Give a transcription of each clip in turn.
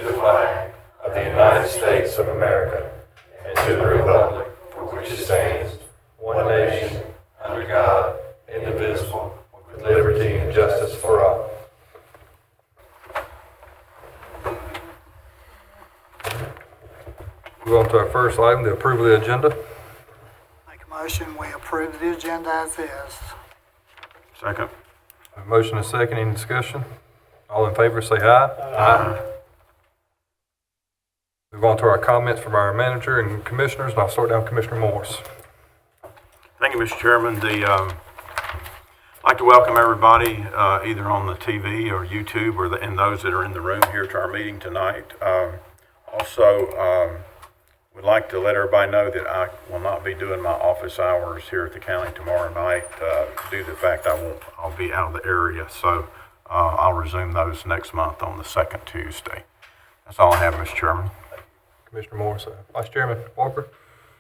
to the flag of the United States of America and to the republic for which it stands, one nation, under God, indivisible, with liberty and justice for all. We're on to our first item, the approval of the agenda. Make a motion, we approve the agenda as is. Second. A motion and a second, any discussion? All in favor say aye. Aye. Move on to our comments from our manager and commissioners, and I'll start down with Commissioner Morris. Thank you, Mr. Chairman. I'd like to welcome everybody, either on the TV or YouTube, and those that are in the room here to our meeting tonight. Also, would like to let everybody know that I will not be doing my office hours here at the county tomorrow night due to the fact I'll be out of the area. So I'll resume those next month on the second Tuesday. That's all I have, Mr. Chairman. Commissioner Morris. Vice Chairman Walker.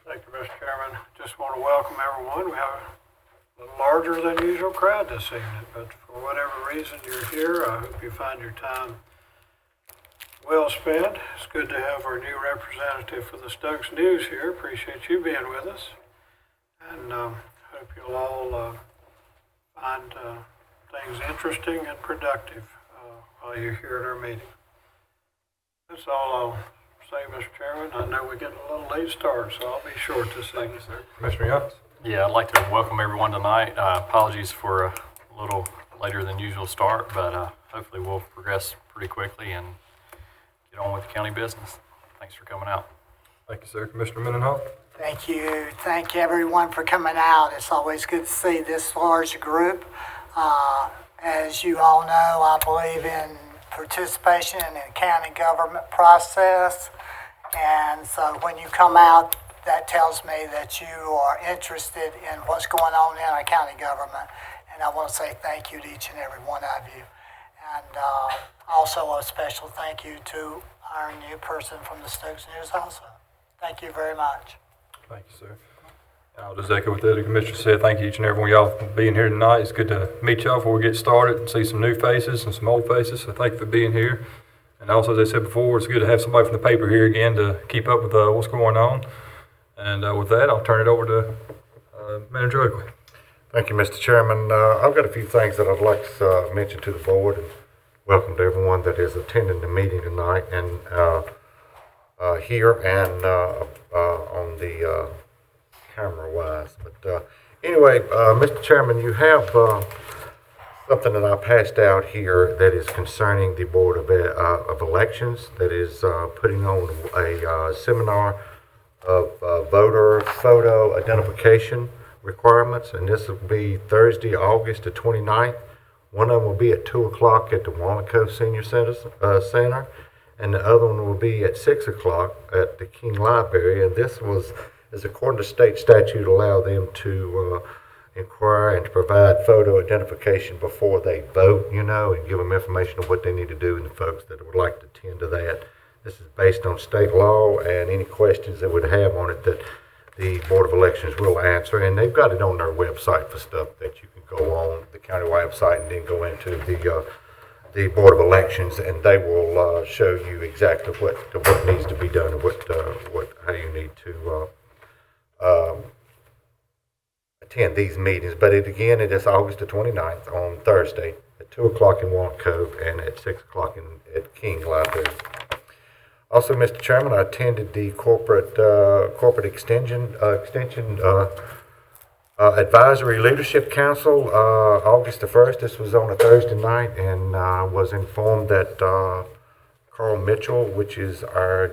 Thank you, Mr. Chairman. Just want to welcome everyone. We have a little larger than usual crowd this evening, but for whatever reason you're here, I hope you find your time well spent. It's good to have our new representative for the Stokes News here. Appreciate you being with us. And hope you'll all find things interesting and productive while you're here at our meeting. That's all I'll say, Mr. Chairman. I know we're getting a little late start, so I'll be short this evening. Commissioner Youngs. Yeah, I'd like to welcome everyone tonight. Apologies for a little later than usual start, but hopefully we'll progress pretty quickly and get on with the county business. Thanks for coming out. Thank you, sir. Commissioner Mendenhall. Thank you. Thank you, everyone, for coming out. It's always good to see this large group. As you all know, I believe in participation in the county government process. And so when you come out, that tells me that you are interested in what's going on in our county government. And I want to say thank you to each and every one of you. And also a special thank you to our new person from the Stokes News also. Thank you very much. Thank you, sir. I'll just echo what the other commissioner said. Thank you each and every one of y'all for being here tonight. It's good to meet y'all before we get started and see some new faces and some old faces. So thank you for being here. And also, as I said before, it's good to have somebody from the paper here again to keep up with what's going on. And with that, I'll turn it over to Manager Oakley. Thank you, Mr. Chairman. I've got a few things that I'd like to mention to the board, and welcome to everyone that is attending the meeting tonight, and here and on the camera-wise. But anyway, Mr. Chairman, you have something that I passed out here that is concerning the Board of Elections, that is putting on a seminar of voter photo identification requirements, and this will be Thursday, August the 29th. One of them will be at 2 o'clock at the Wanaco Senior Center, and the other one will be at 6 o'clock at the King Library. And this is according to state statute, allow them to inquire and to provide photo identification before they vote, and give them information on what they need to do, and the folks that would like to attend to that. This is based on state law, and any questions they would have on it that the Board of Elections will answer. And they've got it on their website for stuff that you can go on the county website and then go into the Board of Elections, and they will show you exactly what needs to be done and how you need to attend these meetings. But it is August the 29th on Thursday at 2 o'clock in Wanaco and at 6 o'clock at King Library. Also, Mr. Chairman, I attended the corporate extension advisory leadership council August the 1st. This was on a Thursday night, and was informed that Carl Mitchell, which is our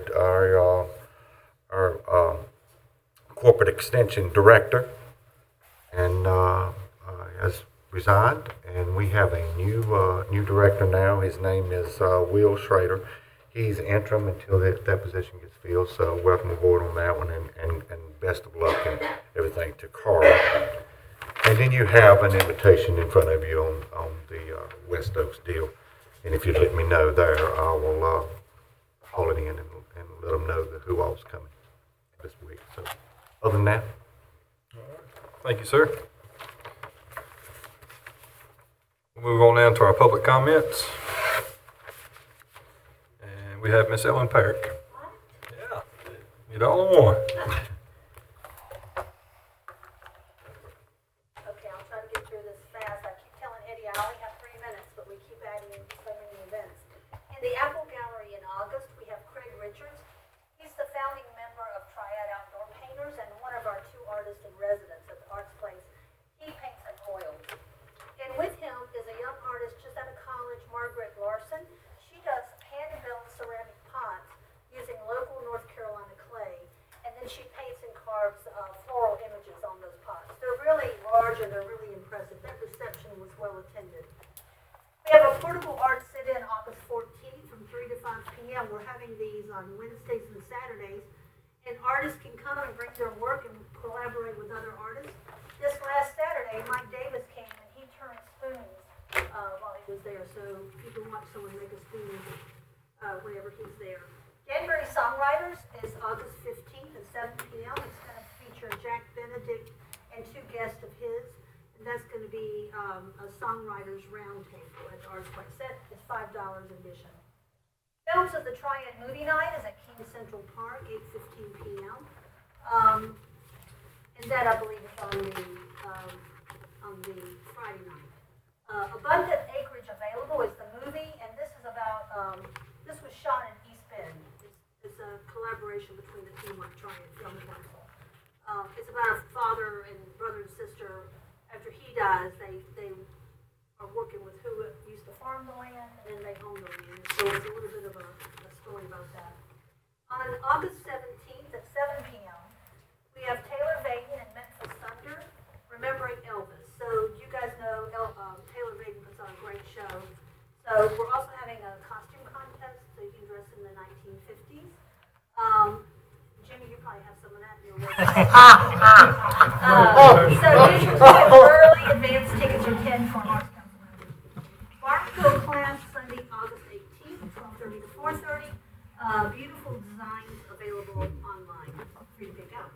corporate extension director, and has resigned, and we have a new director now. His name is Will Schrader. He's interim until that position gets filled, so welcome aboard on that one, and best of luck and everything to Carl. And then you have an invitation in front of you on the West Oaks deal, and if you let me know there, I will haul it in and let them know who all's coming this week. So other than that. Thank you, sir. We'll move on now to our public comments. And And we have Miss Ellen Perrick. Yeah, you're the only one. Okay, I'll try to get through this fast. I keep telling Eddie I only have 3 minutes, but we keep adding in so many events. In the Apple Gallery in August, we have Craig Richards. He's the founding member of Triad Outdoor Painters and one of our 2 artists in residence at the Arts Place. He paints in oils. And with him is a young artist just out of college, Margaret Larson. She does hand-built ceramic pots using local North Carolina clay, and then she paints and carves floral images on those pots. They're really large and they're really impressive. That reception was well attended. We have a portable art sit-in August 14th from 3 to 5 p.m. We're having these on Wednesdays and Saturdays, and artists can come and bring their work and collaborate with other artists. This last Saturday, Mike Davis came and he turned spoons while he was there, so you can watch someone make a spoon whenever he's there. Danbury Songwriters is August 15th at 7 p.m. It's going to feature Jack Benedict and 2 guests of his, and that's going to be a songwriters roundtable at the Arts Place. That is $5 admission. Films of the Triad Movie Night is at King Central Park, 8:15 p.m. And that, I believe, is on the Friday night. Abundant Acreage Available is the movie, and this is about, this was shot in East Bend. It's a collaboration between the team like Triad Film Council. It's about a father and brother and sister. After he dies, they are working with who used to farm the land, and then they own the land. So it's a little bit of a story about that. On August 17th at 7 p.m., we have Taylor Vaden and Memphis Thunder, Remembering Elvis. So you guys know Taylor Vaden puts on a great show. So we're also having a costume contest, so you can dress in the 1950s. Jimmy, you probably have some of that in your work. So you have early advance tickets are 10 for Arts Council members. Barnfield class Sunday, August 18th, 12:30 to 4:30. Beautiful designs available online for you to pick out.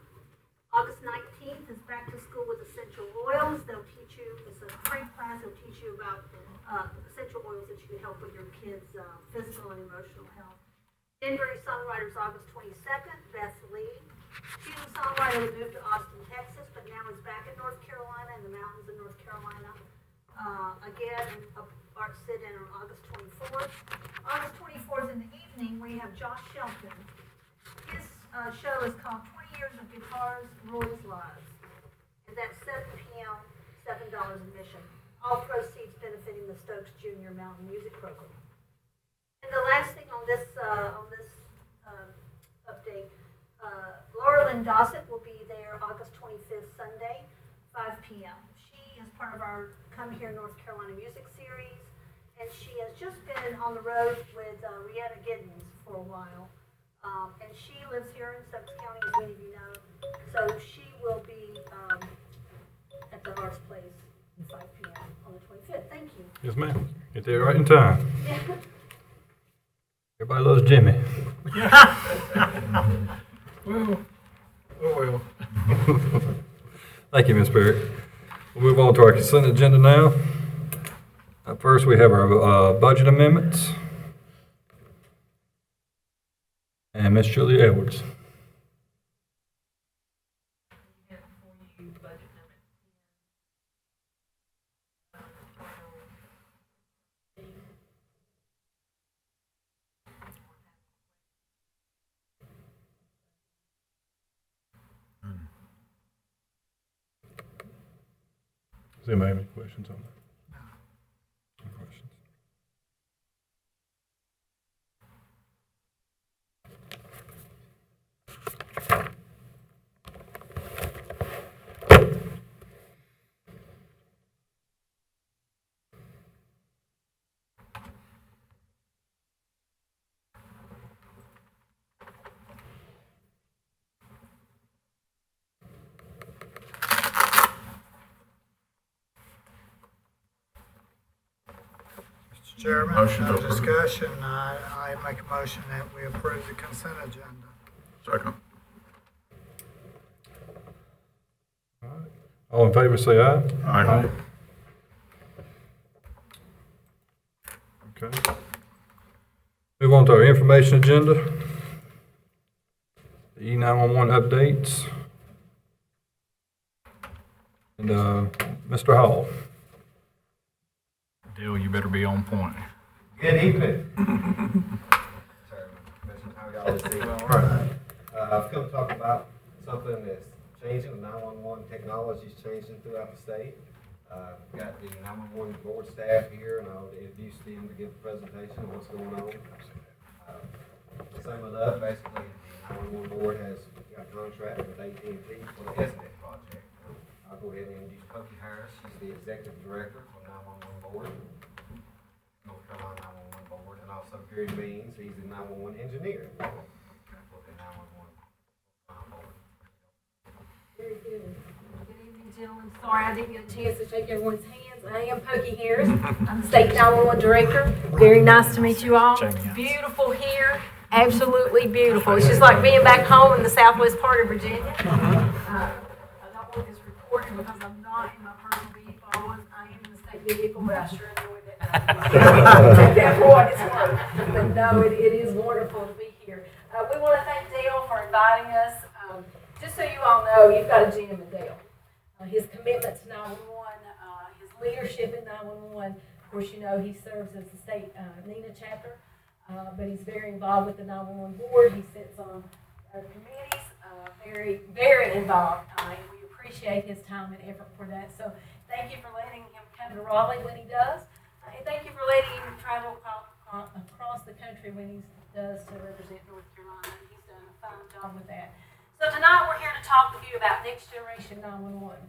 August 19th is Back to School with Essential Oils. They'll teach you, it's a free class, they'll teach you about essential oils that you can help with your kids' physical and emotional health. Denbury Songwriters, August 22nd, Beth Lee. She's a songwriter that moved to Austin, Texas, but now is back in North Carolina, in the mountains of North Carolina. Again, art sit-in on August 24th. August 24th in the evening, we have Josh Shelton. His show is called 20 Years of Guitars, Roy's Lives. And that's 7 p.m., $7 admission. All proceeds benefiting the Stokes Junior Mountain Music Program. And the last thing on this update, Laura Lynn Dossett will be there August 25th, Sunday, 5 p.m. She is part of our Come Here North Carolina music series, and she has just been on the road with Rihanna Giddens for a while. And she lives here in Stokes County, as many of you know. So she will be at the Arts Place at 5 p.m. on the 25th. Thank you. Yes, ma'am. Get there right in time. Everybody loves Jimmy. Well. Thank you, Ms. Perry. We'll move on to our consent agenda now. First, we have our budget amendments. And Ms. Julia Edwards. Does anybody have any questions on that? No. Any questions? Chairman, Motion no to approve. discussion. I make a motion that we approve the consent agenda. Second. All in favor, say aye. Aye. Okay. Move on to our information agenda. The E911 updates. And Mr. Hall. Dale, you better be on point. Good evening. How y'all this evening? All right. I've come to talk about something that's changing. The 911 technology is changing throughout the state. We've got the 911 board staff here, and I'll introduce them to give a presentation of what's going on. Same with us, basically, the 911 board has got a contract with AT&T for the SNET project. I'll go ahead and introduce Pokey Harris. She's the executive director for the 911 board. North Carolina 911 board, and also Gary Beans, he's the 911 engineer for the 911 board. Very good. Good evening, gentlemen. Sorry I didn't get a chance to shake everyone's hands. I am Pokey Harris. I'm the State 911 Director. Very nice to meet you all. Beautiful here. Absolutely beautiful. It's just like being back home in the southwest part of Virginia. I don't want this recorded because I'm not in my personal vehicle. I am in the state vehicle, but I sure enjoyed it. Take that for what it's worth. But no, it is wonderful to be here. We want to thank Dale for inviting us. Just so you all know, you've got a gem in Dale. His commitment to 911, his leadership in 911. Of course, you know he serves as the state NENA chapter, but he's very involved with the 911 board. He sits on committees, very, very involved. And we appreciate his time and effort for that. So thank you for letting him come to Raleigh when he does. And thank you for letting him travel across the country when he does to represent North Carolina. He's done a fine job with that. So tonight we're here to talk with you about Next Generation 911.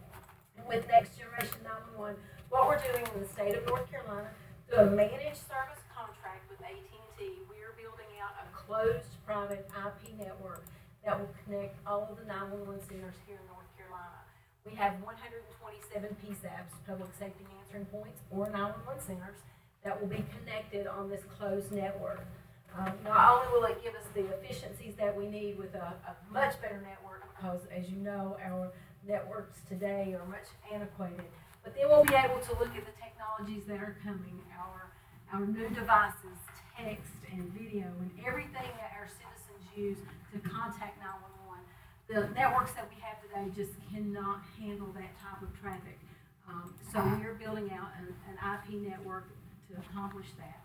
And with Next Generation 911, what we're doing in the state of North Carolina, through a managed service contract with AT&T, we are building out a closed private IP network that will connect all of the 911 centers here in North Carolina. We have 127 PSAPs, public safety answering points, or 911 centers that will be connected on this closed network. Not only will it give us the efficiencies that we need with a much better network, because as you know, our networks today are much antiquated, but then we'll be able to look at the technologies that are coming, our new devices, text and video, and everything that our citizens use to contact 911. The networks that we have today just cannot handle that type of traffic. So we are building out an IP network to accomplish that.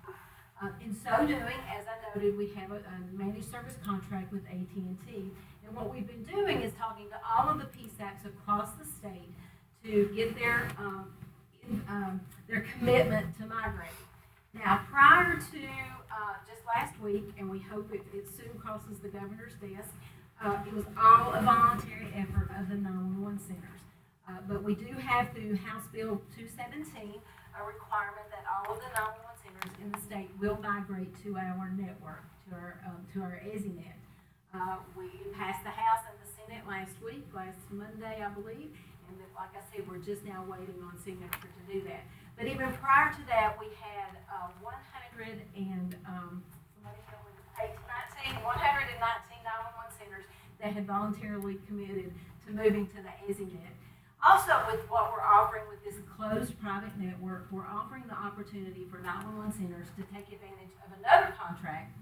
In so doing, as I noted, we have a managed service contract with AT&T. And what we've been doing is talking to all of the PSAPs across the state to get their commitment to migrate. Now, prior to just last week, and we hope it soon crosses the governor's desk, it was all a voluntary effort of the 911 centers. But we do have through House Bill 217 a requirement that all of the 911 centers in the state will migrate to our network, to our EZNet. We passed the House and the Senate last Monday, I believe, and like I said, we're just now waiting on signature to do that. But even prior to that, we had 119 911 centers that had voluntarily committed to moving to the EZNet. Also, with what we're offering with this closed private network, we're offering the opportunity for 911 centers to take advantage of another contract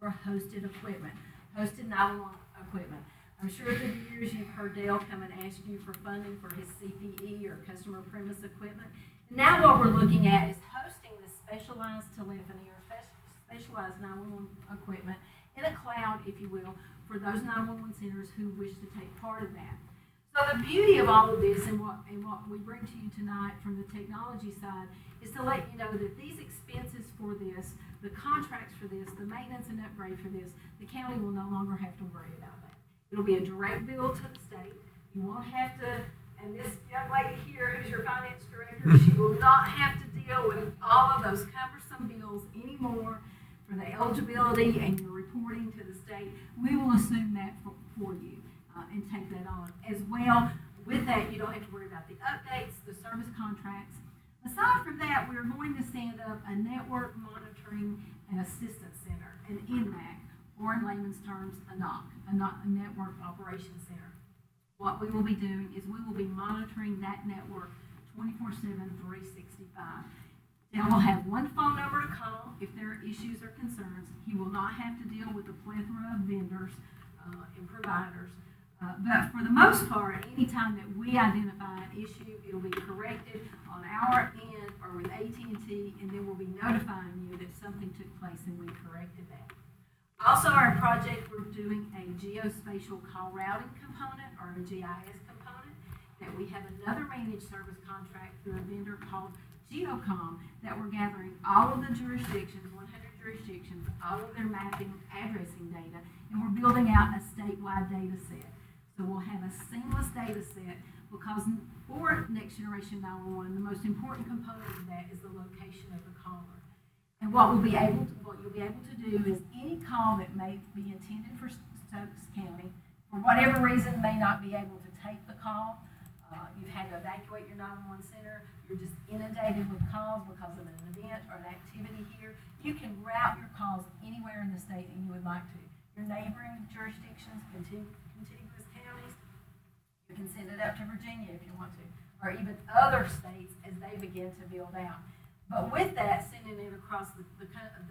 for hosted equipment, hosted 911 equipment. I'm sure through the years you've heard Dale come and ask you for funding for his CPE or customer premise equipment. And now what we're looking at is hosting this specialized telephony or specialized 911 equipment in a cloud, if you will, for those 911 centers who wish to take part of that. So the beauty of all of this and what we bring to you tonight from the technology side is to let you know that these expenses for this, the contracts for this, the maintenance and upgrade for this, the county will no longer have to worry about that. It'll be a direct bill to the state. You won't have to, and this young lady here who's your finance director, she will not have to deal with all of those cumbersome bills anymore for the eligibility and your reporting to the state. We will assume that for you. And take that on. As well, with that, you don't have to worry about the updates, the service contracts. Aside from that, we're going to stand up a network monitoring and assistance center, an NMAC, or in layman's terms, a NOC, a network operations center. What we will be doing is we will be monitoring that network 24/7, 365. Dale will have one phone number to call if there are issues or concerns. He will not have to deal with a plethora of vendors and providers. But for the most part, anytime that we identify an issue, it'll be corrected on our end or with AT&T, and then we'll be notifying you that something took place and we corrected that. Also, our project, we're doing a geospatial call routing component or a GIS component, that we have another managed service contract through a vendor called Geocom, that we're gathering all of the jurisdictions, 100 jurisdictions, all of their mapping, addressing data, and we're building out a statewide data set. So we'll have a seamless data set, because for Next Generation 911, the most important component of that is the location of the caller. And what you'll be able to do is any call that may be intended for Stokes County, for whatever reason may not be able to take the call. You've had to evacuate your 911 center. You're just inundated with calls because of an event or an activity here. You can route your calls anywhere in the state that you would like to. Your neighboring jurisdictions, contiguous counties, you can send it up to Virginia if you want to, or even other states as they begin to build out. But with that, sending it across the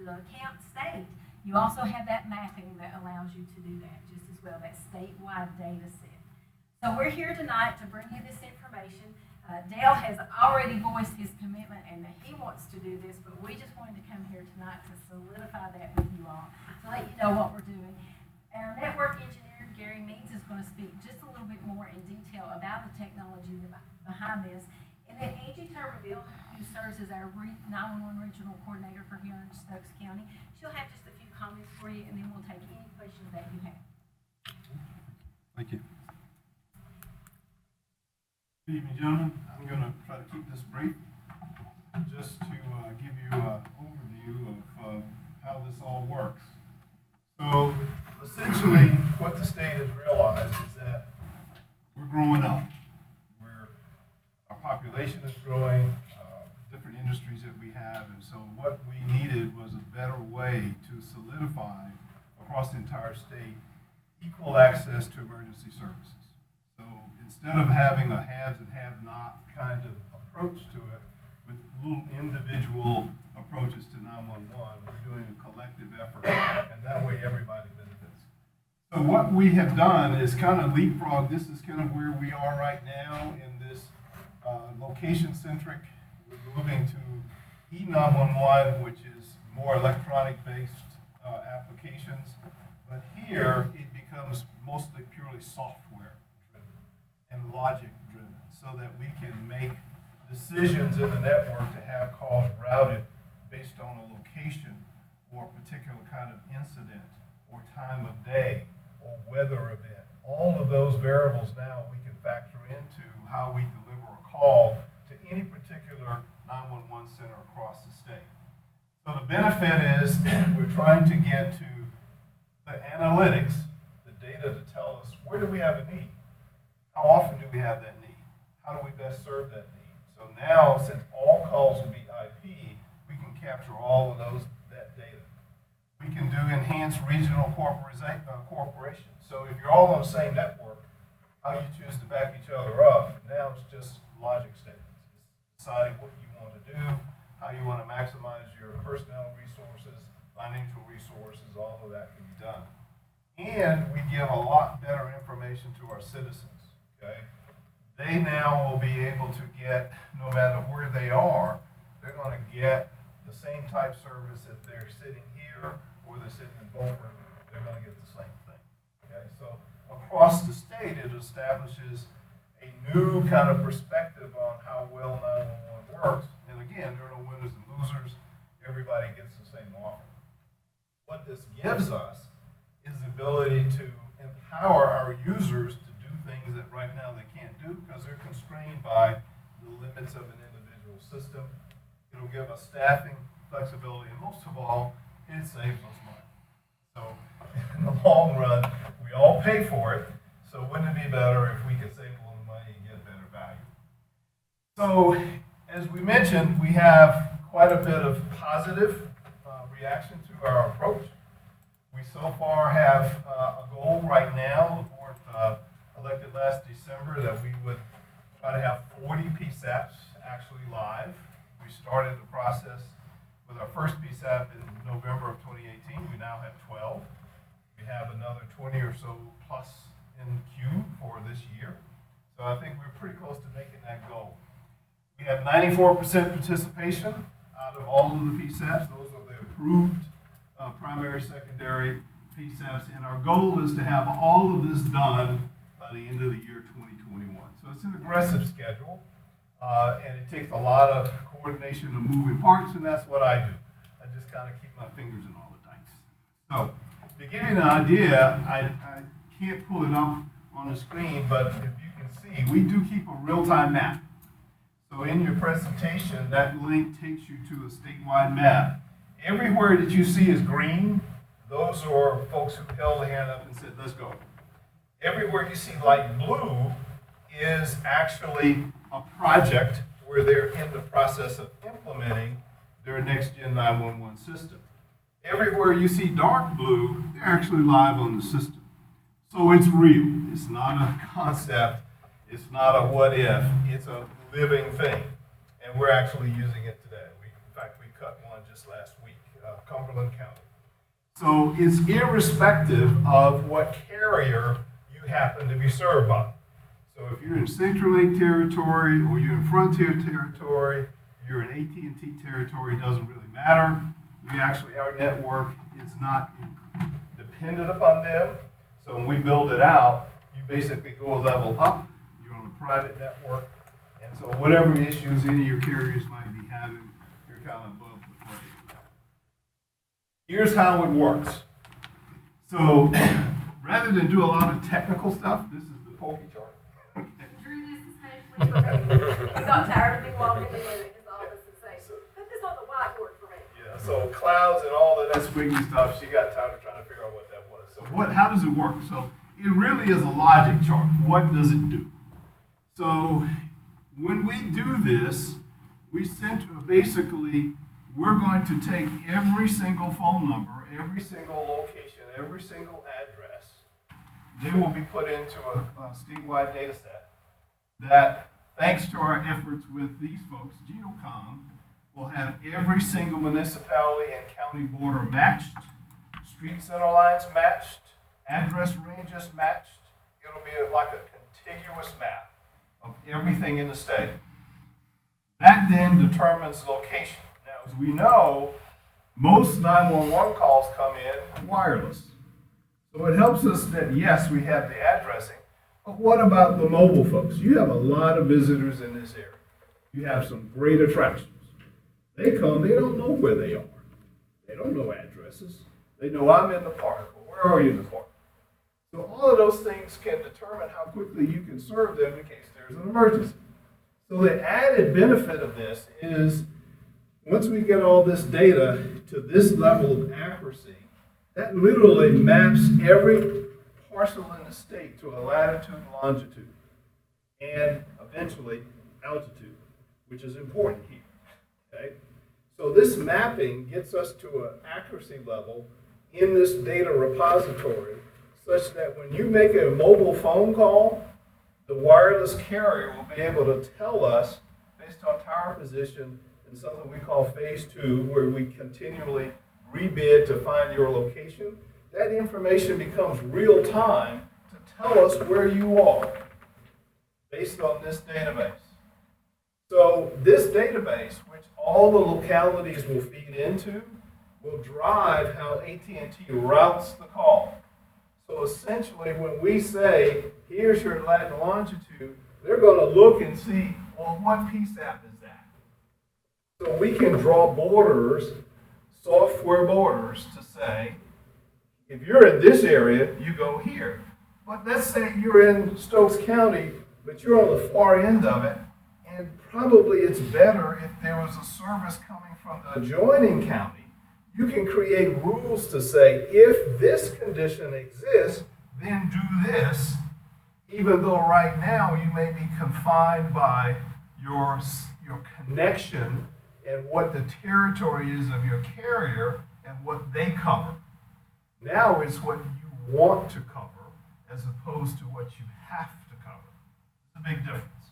account state, you also have that mapping that allows you to do that just as well, that statewide data set. So we're here tonight to bring you this information. Dale has already voiced his commitment and that he wants to do this, but we just wanted to come here tonight to solidify that with you all, to let you know what we're doing. Our network engineer, Gary Means, is going to speak just a little bit more in detail about the technology behind this. And then Angie Tuberville, who serves as our 911 regional coordinator for here in Stokes County, she'll have just a few comments for you, and then we'll take any questions that you have. Thank you. Good evening, gentlemen. I'm going to try to keep this brief, just to give you an overview of how this all works. So, essentially, what the state has realized is that we're growing up. Our population is growing, different industries that we have, and so what we needed was a better way to solidify across the entire state equal access to emergency services. So instead of having a haves and have-not kind of approach to it with little individual approaches to 911, we're doing a collective effort, and that way everybody benefits. So what we have done is kind of leapfrog. This is kind of where we are right now in this location-centric. We're moving to E911, which is more electronic-based applications, but here it becomes mostly purely software-driven and logic-driven, so that we can make decisions in the network to have calls routed based on a location or a particular kind of incident or time of day or weather event. All of those variables now we can factor into how we deliver a call to any particular 911 center across the state. So the benefit is we're trying to get to the analytics, the data to tell us where do we have a need? How often do we have that need? How do we best serve that need? So now, since all calls will be IP, we can capture all of that data. We can do enhanced regional cooperation. So if you're all on the same network, how you choose to back each other up, now it's just logic statements. It's deciding what you want to do, how you want to maximize your personnel resources, financial resources, all of that can be done. And we give a lot better information to our citizens, okay? They now will be able to get, no matter where they are, they're going to get the same type service if they're sitting here or they're sitting in Beaufort, they're going to get the same thing, okay? So across the state, it establishes a new kind of perspective on how well 911 works. And again, there are no winners and losers. Everybody gets the same offer. What this gives us is the ability to empower our users to do things that right now they can't do because they're constrained by the limits of an individual system. It'll give us staffing, flexibility, and most of all, it saves us money. So in the long run, we all pay for it, so wouldn't it be better if we could save a little money and get better value? So as we mentioned, we have quite a bit of positive reaction to our approach. We so far have a goal right now. The board elected last December that we would try to have 40 PSAPs actually live. We started the process with our first PSAP in November of 2018. We now have 12. We have another 20 or so plus in queue for this year. So I think we're pretty close to making that goal. We have 94% participation out of all of the PSAPs. Those are the approved primary, secondary PSAPs. And our goal is to have all of this done by the end of the year 2021. So it's an aggressive schedule, and it takes a lot of coordination and moving parts, and that's what I do. I just kind of keep my fingers in all the dice. So to give you an idea, I can't pull it up on the screen, but if you can see, we do keep a real-time map. So in your presentation, that link takes you to a statewide map. Everywhere that you see is green, those are folks who held their hand up and said, let's go. Everywhere you see light blue is actually a project where they're in the process of implementing their next-gen 911 system. Everywhere you see dark blue, they're actually live on the system. So it's real. It's not a concept. It's not a what if. It's a living thing. And we're actually using it today. In fact, we cut one just last week, Cumberland County. So it's irrespective of what carrier you happen to be served by. So if you're in CenturyLink territory or you're in Frontier territory, you're in AT&T territory, it doesn't really matter. Our network is not dependent upon them. So when we build it out, you basically go a level up. You're on a private network. And so whatever issues any of your carriers might be having, you're kind of above the fray. Here's how it works. So rather than do a lot of technical stuff, this is the pokey chart. Drew this especially. He got tired of me walking in the office and saying, put this on the whiteboard for me. Yeah, so clouds and all of that squiggly stuff, she got tired of trying to figure out what that was. So how does it work? So it really is a logic chart. What does it do? So when we do this, basically, we're going to take every single phone number, every single location, every single address. They will be put into a statewide data set that, thanks to our efforts with these folks, GeoCom, will have every single municipality and county border matched, street center lines matched, address ranges matched. It'll be like a contiguous map of everything in the state. That then determines location. Now, as we know, most 911 calls come in wireless. So it helps us that, yes, we have the addressing, but what about the mobile folks? You have a lot of visitors in this area. You have some great attractions. They come, they don't know where they are. They don't know addresses. They know I'm in the park. Well, where are you in the park? So all of those things can determine how quickly you can serve them in case there's an emergency. So the added benefit of this is once we get all this data to this level of accuracy, that literally maps every parcel in the state to a latitude and longitude, and eventually altitude, which is important here. Okay? So this mapping gets us to an accuracy level in this data repository such that when you make a mobile phone call, the wireless carrier will be able to tell us, based on tower position, in something we call phase 2, where we continually rebid to find your location. That information becomes real time to tell us where you are based on this database. So this database, which all the localities will feed into, will drive how AT&T routes the call. So essentially, when we say, here's your lat and longitude, they're going to look and see, well, what PSAP is that? So we can draw borders, software borders, to say, if you're in this area, you go here. But let's say you're in Stokes County, but you're on the far end of it, and probably it's better if there was a service coming from the adjoining county. You can create rules to say, if this condition exists, then do this, even though right now you may be confined by your connection and what the territory is of your carrier and what they cover. Now it's what you want to cover as opposed to what you have to cover. It's a big difference.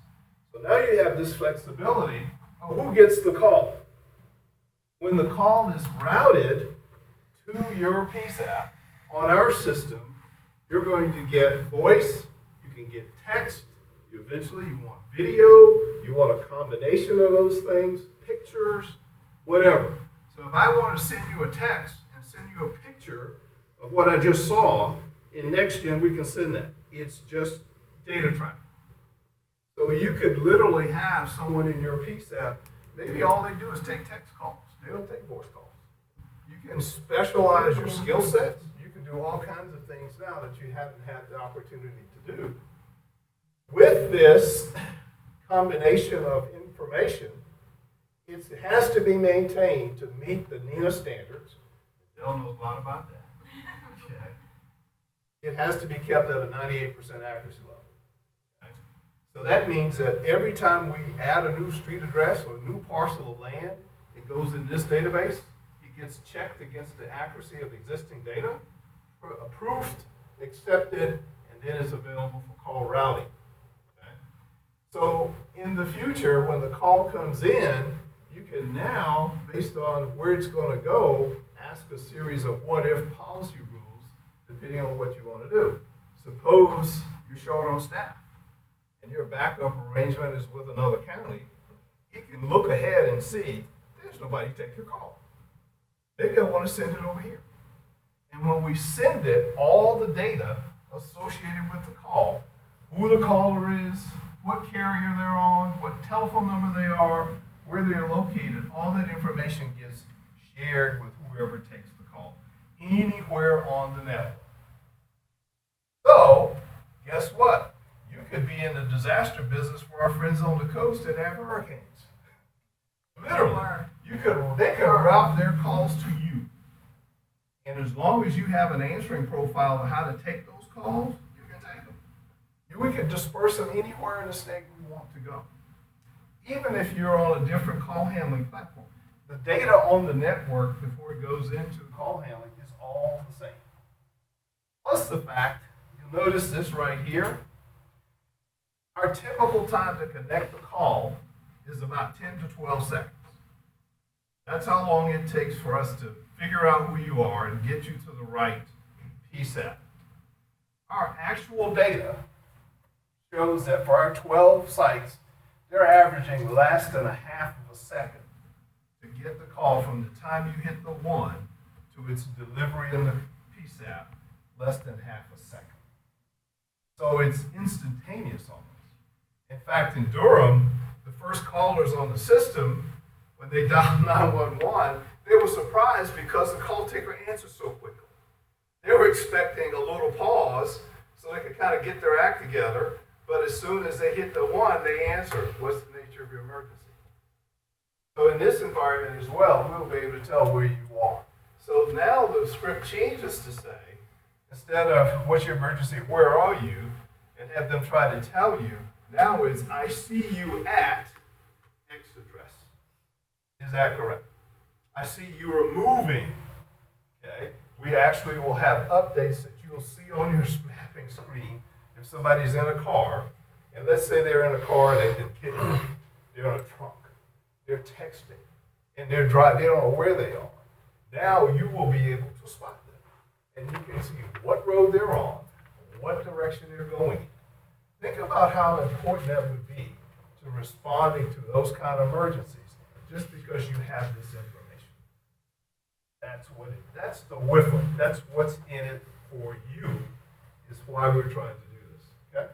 So now you have this flexibility, who gets the call? When the call is routed to your PSAP on our system, you're going to get voice, you can get text, eventually you want video, you want a combination of those things, pictures, whatever. So if I want to send you a text and send you a picture of what I just saw, in NextGen we can send that. It's just data traffic. So you could literally have someone in your PSAP, maybe all they do is take text calls. They don't take voice calls. You can specialize your skill sets. You can do all kinds of things now that you haven't had the opportunity to do. With this combination of information, it has to be maintained to meet the NENA standards. Dell knows a lot about that. Okay. It has to be kept at a 98% accuracy level. Okay. So that means that every time we add a new street address or a new parcel of land, it goes in this database. It gets checked against the accuracy of existing data, approved, accepted, and then is available for call routing. Okay? So in the future, when the call comes in, you can now, based on where it's going to go, ask a series of what-if policy rules, depending on what you want to do. Suppose you're short on staff, and your backup arrangement is with another county. You can look ahead and see there's nobody to take your call. They're going to want to send it over here. And when we send it, all the data associated with the call, who the caller is, what carrier they're on, what telephone number they are, where they're located, all that information gets shared with whoever takes the call, anywhere on the network. So, guess what? You could be in the disaster business for our friends on the coast that have hurricanes. Literally, they could route their calls to you. And as long as you have an answering profile on how to take those calls, you can take them. We can disperse them anywhere in the state we want to go. Even if you're on a different call handling platform, the data on the network before it goes into the call handling is all the same. Plus the fact, you'll notice this right here, our typical time to connect the call is about 10 to 12 seconds. That's how long it takes for us to figure out who you are and get you to the right PSAP. Our actual data shows that for our 12 sites, they're averaging less than a half of a second to get the call from the time you hit the 1 to its delivery in the PSAP, less than half a second. So it's instantaneous almost. In fact, in Durham, the first callers on the system, when they dialed 911, they were surprised because the call taker answered so quickly. They were expecting a little pause so they could kind of get their act together, but as soon as they hit the 1, they answer, what's the nature of your emergency? So in this environment as well, we'll be able to tell where you are. So now the script changes to say, instead of what's your emergency, where are you, and have them try to tell you, now it's I see you at X address. Is that correct? I see you are moving. Okay? We actually will have updates that you will see on your mapping screen if somebody's in a car, and let's say they're in a car and they've been kidnapped. They're in a trunk. They're texting, and they're driving. They don't know where they are. Now you will be able to spot them, and you can see what road they're on, what direction they're going. Think about how important that would be to responding to those kind of emergencies, just because you have this information. That's the WIFM. That's what's in it for you, is why we're trying to do this, okay?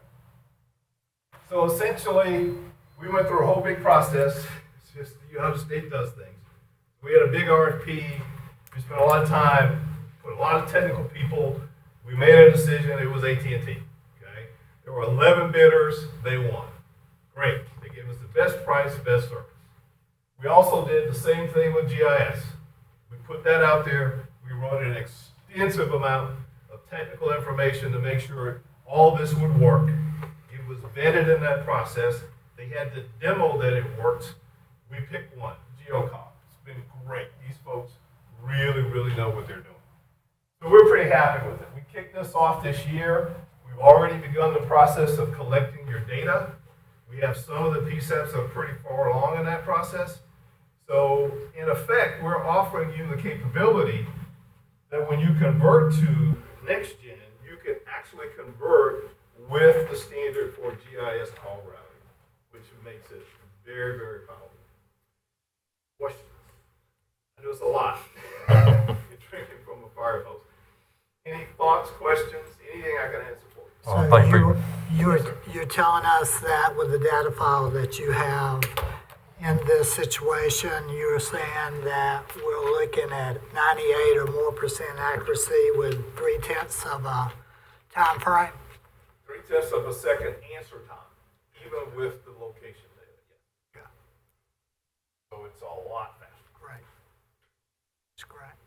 So essentially, we went through a whole big process. It's just, how the state does things. We had a big RFP. We spent a lot of time, put a lot of technical people. We made a decision. It was AT&T, okay? There were 11 bidders. They won. Great. They gave us the best price, best service. We also did the same thing with GIS. We put that out there. We wrote an extensive amount of technical information to make sure all this would work. It was vetted in that process. They had to demo that it worked. We picked one, GeoCom. It's been great. These folks really, really know what they're doing. So we're pretty happy with it. We kicked this off this year. We've already begun the process of collecting your data. We have some of the PSAPs that are pretty far along in that process. So in effect, we're offering you the capability that when you convert to next gen, you can actually convert with the standard for GIS call routing, which makes it very, very powerful. Questions? I know it's a lot. You're drinking from a fire hose. Any thoughts, questions, anything I can answer for you? Oh, thank you. You're telling us that with the data file that you have in this situation, you're saying that we're looking at 98 or more % accuracy with 3/10 of a time frame? 3/10 of a second answer time, even with the location data. Yeah. So it's a lot faster. Great. That's great.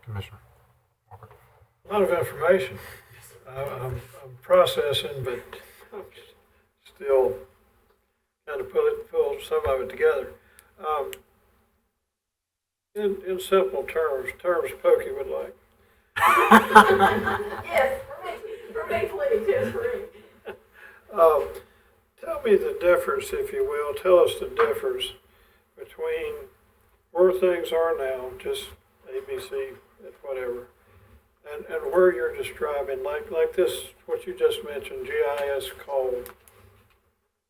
Commissioner. A lot of information. I'm processing, but I'm still kind of pull some of it together. In simple terms Pokey would like. Yes, for me, please, yes, for me. Tell me the difference, if you will. Tell us the difference between where things are now, just ABC, whatever, and where you're describing, like this, what you just mentioned, GIS code.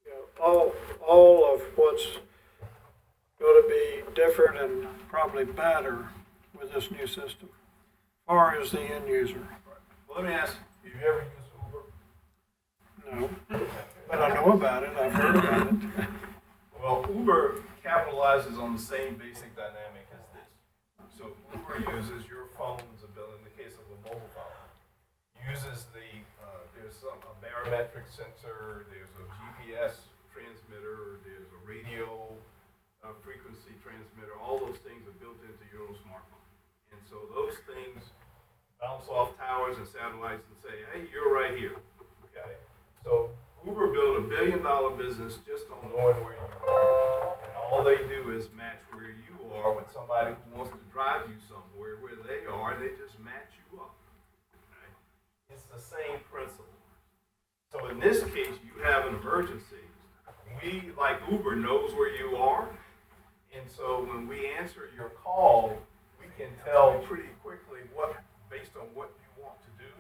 You know, all of what's going to be different and probably better with this new system, as far as the end user. Well, let me ask you, have you ever used Uber? No, but I know about it. I've heard about it. Well, Uber capitalizes on the same basic dynamic as this. So Uber uses your phone's ability, in the case of a mobile phone, uses there's a barometric sensor, there's a GPS transmitter, there's a radio frequency transmitter. All those things are built into your own smartphone. And so those things bounce off towers and satellites and say, hey, you're right here. Okay. So Uber built $1 billion business just on knowing where you are. And all they do is match where you are with somebody who wants to drive you somewhere where they are, and they just match you up. Okay? It's the same principle. So in this case, you have an emergency. We, like Uber, knows where you are. And so when we answer your call, we can tell pretty quickly based on what you want to do,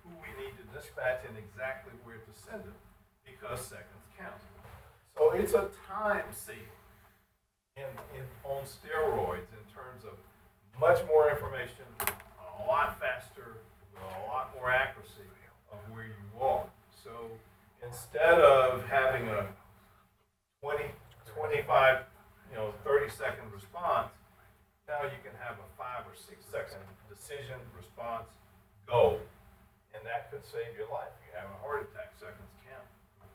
who we need to dispatch and exactly where to send them, because seconds count. So it's a time saver on steroids in terms of much more information, a lot faster, with a lot more accuracy of where you are. So instead of having a 20, 25, 30-second response, now you can have a 5 or 6 second decision, response, go. And that could save your life. You have a heart attack, seconds count,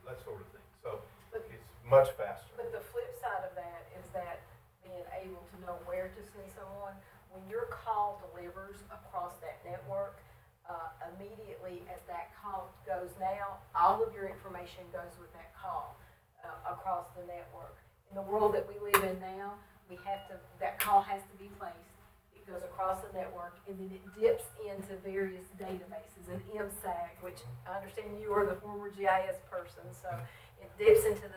that sort of thing. So it's much faster. But the flip side of that is that being able to know where to send someone, when your call delivers across that network, immediately as that call goes now, all of your information goes with that call across the network. In the world that we live in now, that call has to be placed. It goes across the network, and then it dips into various databases, an MSAG, which I understand you are the former GIS person, so it dips into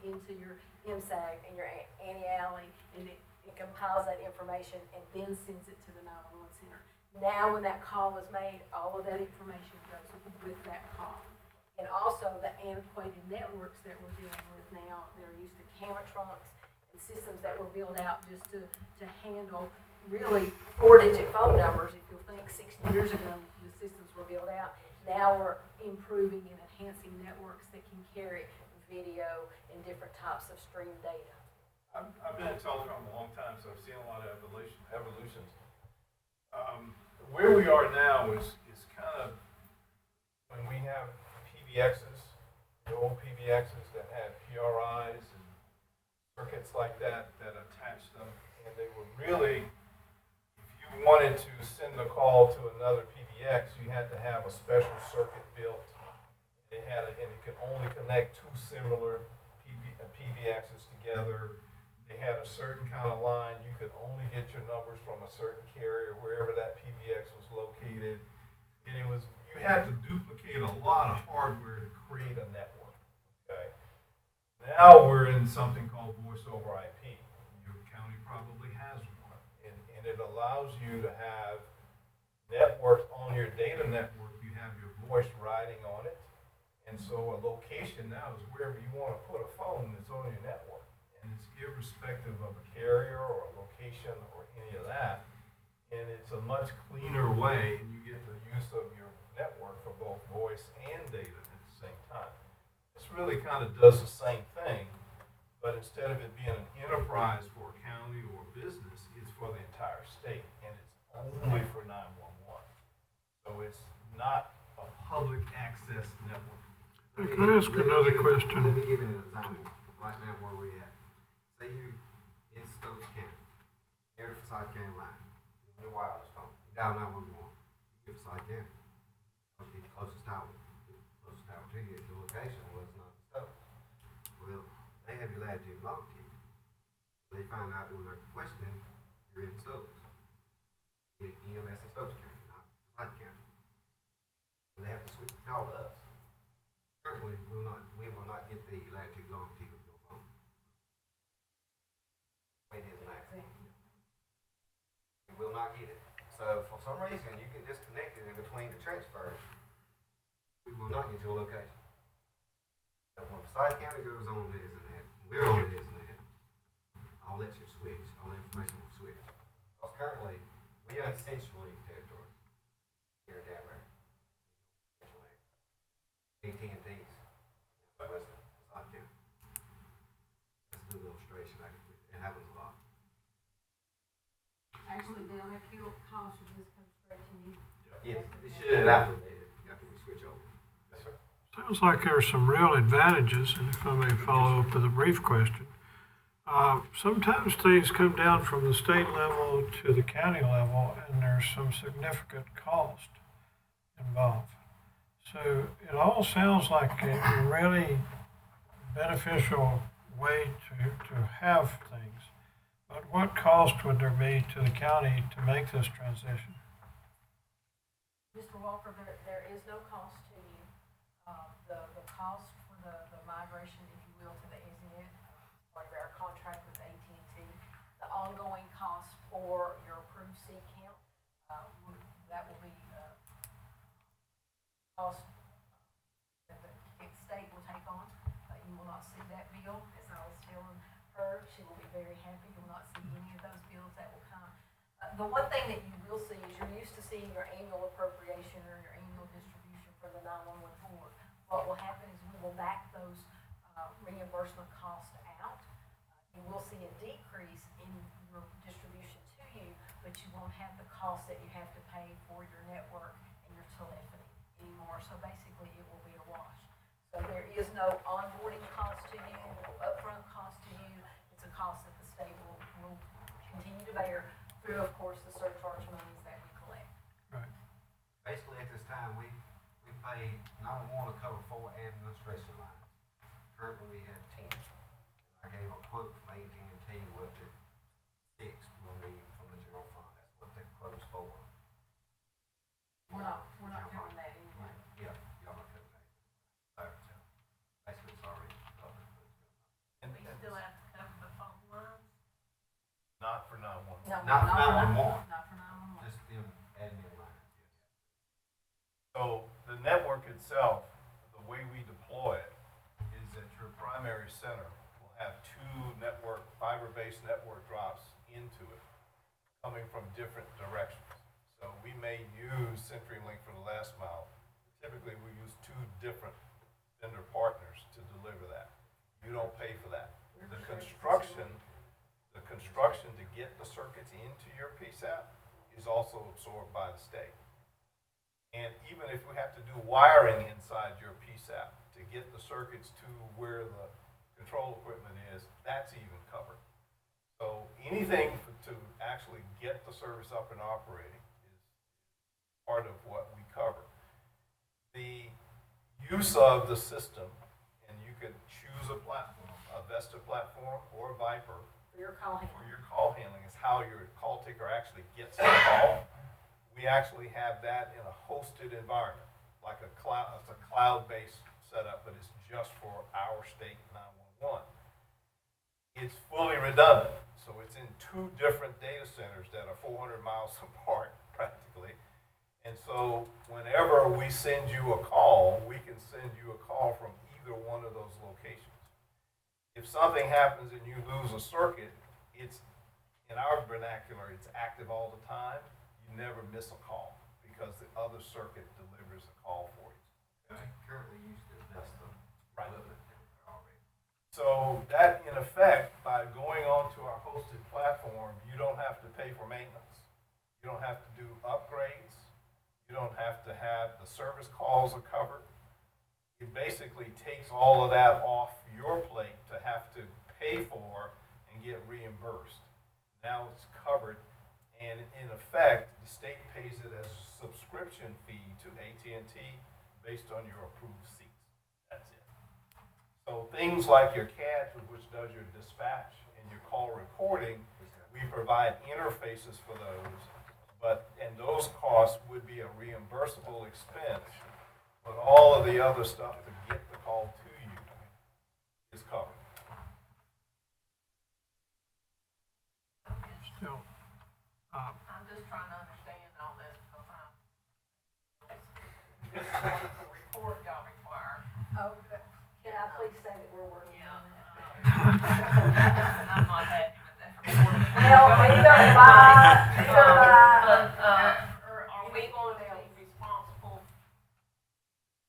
into your MSAG and your anti-alley, and it compiles that information and then sends it to the 911 center. Now, when that call is made, all of that information goes with that call. And also the antiquated networks that we're dealing with now, they're used to camera trunks and systems that were built out just to handle really 4-digit phone numbers. If you'll think 60 years ago, the systems were built out. Now we're improving and enhancing networks that can carry video and different types of stream data. I've been in telecom a long time, so I've seen a lot of evolutions. Where we are now is kind of when we have PBXs, the old PBXs that had PRIs and circuits like that attached them, and they were really, if you wanted to send a call to another PBX, you had to have a special circuit built. And it could only connect two similar PBXs together. They had a certain kind of line. You could only get your numbers from a certain carrier, wherever that PBX was located. And you had to duplicate a lot of hardware to create a network. Okay? now we're in something called voice over IP. Your county probably has one, and it allows you to have network on your data network. You have your voice riding on it, and so a location now is wherever you want to put a phone that's on your network, and it's irrespective of a carrier or a location or any of that. And it's a much cleaner way, and you get the use of your network for both voice and data at the same time. This really kind of does the same thing, but instead of it being an enterprise for a county or a business, it's for the entire state, and it's only for 911. So it's not a public access network. Hey, can I ask another question? Let me give you an example, right now where we at. Say you in Stokes County, near the Forsyth County line, your wireless phone, dial 911, you get Forsyth County. Must be the closest tower. The closest tower to you at your location was not Stokes. Well, they have your latitude and longitude. They find out when they're questioning, you're in Stokes. Get EMS in Stokes County, not Forsyth County. So they have to switch the call to us. Certainly, we will not get the latitude longitude of your phone. It is an accident. We will not get it. So for some reason, you get disconnected in between the transfers. We will not get your location. So when Forsyth County goes on the internet, we're on the internet, all that should switch, all the information will switch. Because currently, we are essentially territory here in Danbury. AT&T's, West Forsyth County. That's a good illustration. It happens a lot. Actually, they'll have your call should just come straight to you. Yes, it should after we switch over. Yes, sir. Sounds like there are some real advantages, and if I may follow up with a brief question. Sometimes things come down from the state level to the county level, and there's some significant cost involved. So it all sounds like a really beneficial way to have things. But what cost would there be to the county to make this transition? Mr. Walker, there is no cost to you. The cost for the migration, if you will, to the internet, part of our contract with AT&T, the ongoing cost for your approved seat count, that will be cost that the state will take on. You will not see that bill, as I was telling her. She will be very happy. You will not see any of those bills that will come. The one thing that you will see is you're used to seeing your annual appropriation or your annual distribution for the 911 board. What will happen is we will back those reimbursement costs out. You will see a decrease in your distribution to you, but you won't have the cost that you have to pay for your network and your telephony anymore. So basically, it will be a wash. So there is no onboarding cost to you, no upfront cost to you. It's a cost that the state will continue to bear through, of course, the surcharge monies that we collect. Right. Basically, at this time, we pay 911 to cover 4 administration lines. Currently, we have 10. I gave a quote from AT&T with the 6 from the general fund. That's what the quote's for. We're not covering that anyway. Yeah, y'all not covering that. So, basically, it's already covered. We still have to cover the phone lines? Not for 911. No, Not for 911. Not for 911. Just them admin lines. So the network itself, the way we deploy it, is that your primary center will have 2 fiber-based network drops into it, coming from different directions. So we may use CenturyLink for the last mile. Typically, we use 2 different vendor partners to deliver that. You don't pay for that. The construction to get the circuits into your PSAP is also absorbed by the state. And even if we have to do wiring inside your PSAP to get the circuits to where the control equipment is, that's even covered. So anything to actually get the service up and operating is part of what we cover. The use of the system, and you could choose a platform, a Vesta platform or a Viper, For your call handling. for your call handling, is how your call taker actually gets the call. We actually have that in a hosted environment, like a cloud. It's a cloud-based setup, but it's just for our state 911. one. It's fully redundant, so it's in two different data centers that are 400 miles apart practically. And so whenever we send you a call, we can send you a call from either one of those locations. If something happens and you lose a circuit, it's, in our vernacular, it's active all the time. You never miss a call because the other circuit delivers a call for you. Currently used as desktop. Right. Already. So that, in effect, by going onto our hosted platform, you don't have to pay for maintenance. You don't have to do upgrades. You don't have to have the service calls are covered. It basically takes all of that off your plate to have to pay for and get reimbursed. Now it's covered, and in effect, the state pays it as a subscription fee to AT&T based on your approved seats. That's it. So things like your CAD, which does your dispatch and your call recording, we provide interfaces for those, and those costs would be a reimbursable expense, but all of the other stuff to get the call to you is covered. Still, I'm just trying to understand all this because what report y'all require. Oh, can I please say that we're working on that? I'm not happy with that report. Well, Are we going to be responsible?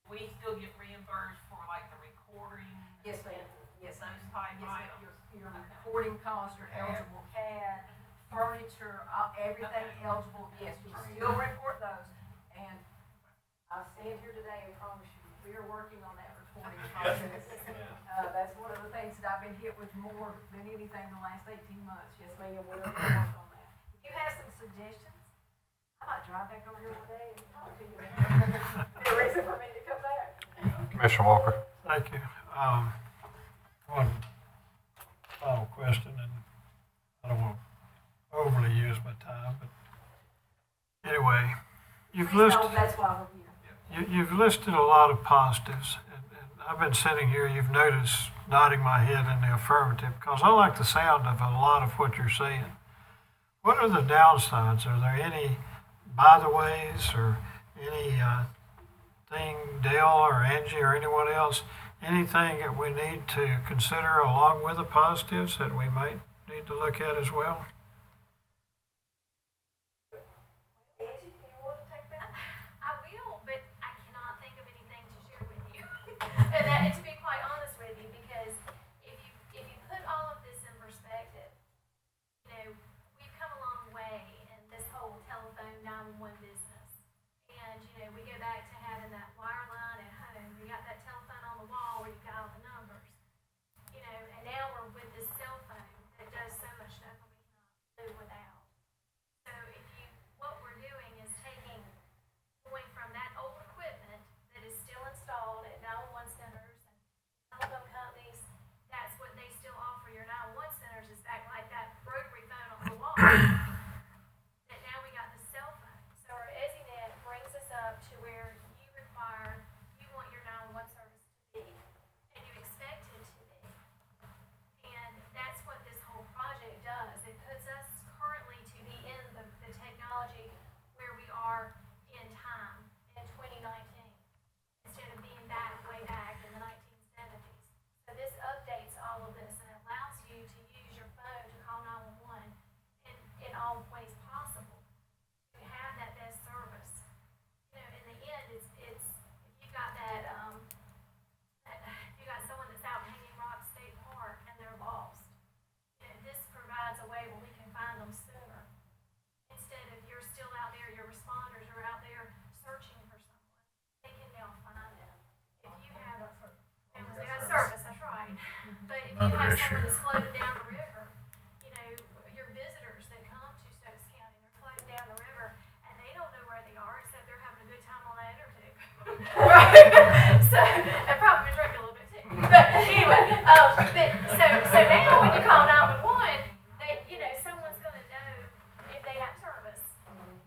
We still get reimbursed for like the recording? Yes, ma'am. Yes, Those ma'am. type Yes, ma'am. items? Your recording costs, your eligible CAD, furniture, everything eligible, yes, we still report those. And I stand here today and promise you, we are working on that reporting process. That's one of the things that I've been hit with more than anything in the last 18 months. Yes, ma'am, we're working on that. If you have some suggestions, I might drive back over here one day and talk to you. Be a reason for me to come back. Commissioner Walker. thank you. One final question, and I don't want to overly use my time, but anyway, you've listed. That's why we're here. You've listed a lot of positives, and I've been sitting here, you've noticed nodding my head in the affirmative, because I like the sound of a lot of what you're saying. What are the downsides? Are there any by-the-ways or any thing, Dale or Angie or anyone else, anything that we need to consider along with the positives that we might need to look at as well? Angie, do you want to take that? I will, but I cannot think of anything to share with you. And to be quite honest with you, because if you put all of this in perspective, we've come a long way in this whole telephone 911 business. And, we go back to having that wire line at home. We got that telephone on the wall where you got all the numbers. And now we're with this cell phone that does so much stuff that we cannot do without. So what we're doing is going from that old equipment that is still installed at 911 centers and telephone companies, that's what they still offer your 911 centers, is back like that rotary phone on the wall. That now we got the cell phone. So our EasyNet brings us up to where you want your 911 service to be, and you expect it to be. And that's what this whole project does. It puts us currently to be in the technology where we are in time in 2019 instead of being way back in the 1970s. So this updates all of this and allows you to use your phone to call 911 in all ways possible to have that best service. In the end, it's if you've got that if you got someone that's out hanging rock state park and they're lost, this provides a way where we can find them sooner. Instead of you're still out there, your responders are out there searching for someone, they can now find them. If you have service, that's right. But if you have someone that's floating down the river, your visitors that come to Stokes County, they're floating down the river and they don't know where they are except they're having a good time on that intertube. Right? So, and probably drink a little bit too. But anyway, so now when you call 911, someone's going to know if they have service.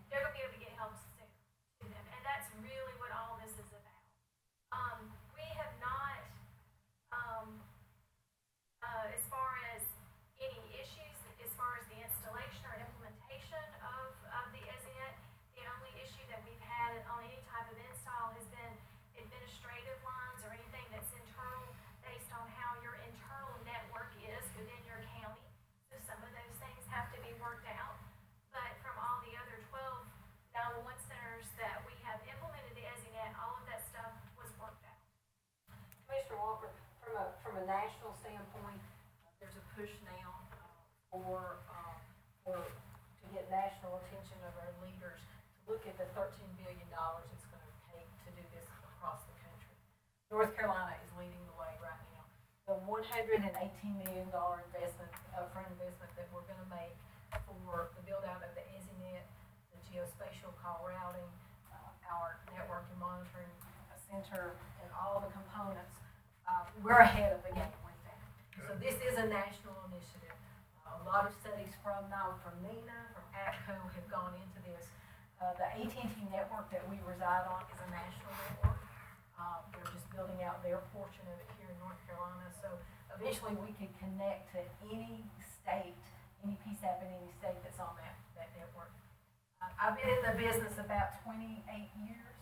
They're going to be able to get help soon to them. And that's really what all this is about. We have not from a national standpoint, there's a push now to get national attention of our leaders to look at the $13 billion it's going to take to do this across the country. North Carolina is leading the way right now. The $118 million investment, upfront investment that we're going to make for the build out of the EZNet, the geospatial call routing, our network and monitoring center, and all the components, we're ahead of the game with that. So this is a national initiative. A lot of studies from NENA, from APCO have gone into this. The AT&T network that we reside on is a national network. They're just building out their portion of it here in North Carolina. So eventually we could connect to any state, any PSAP in any state that's on that network. I've been in the business about 28 years,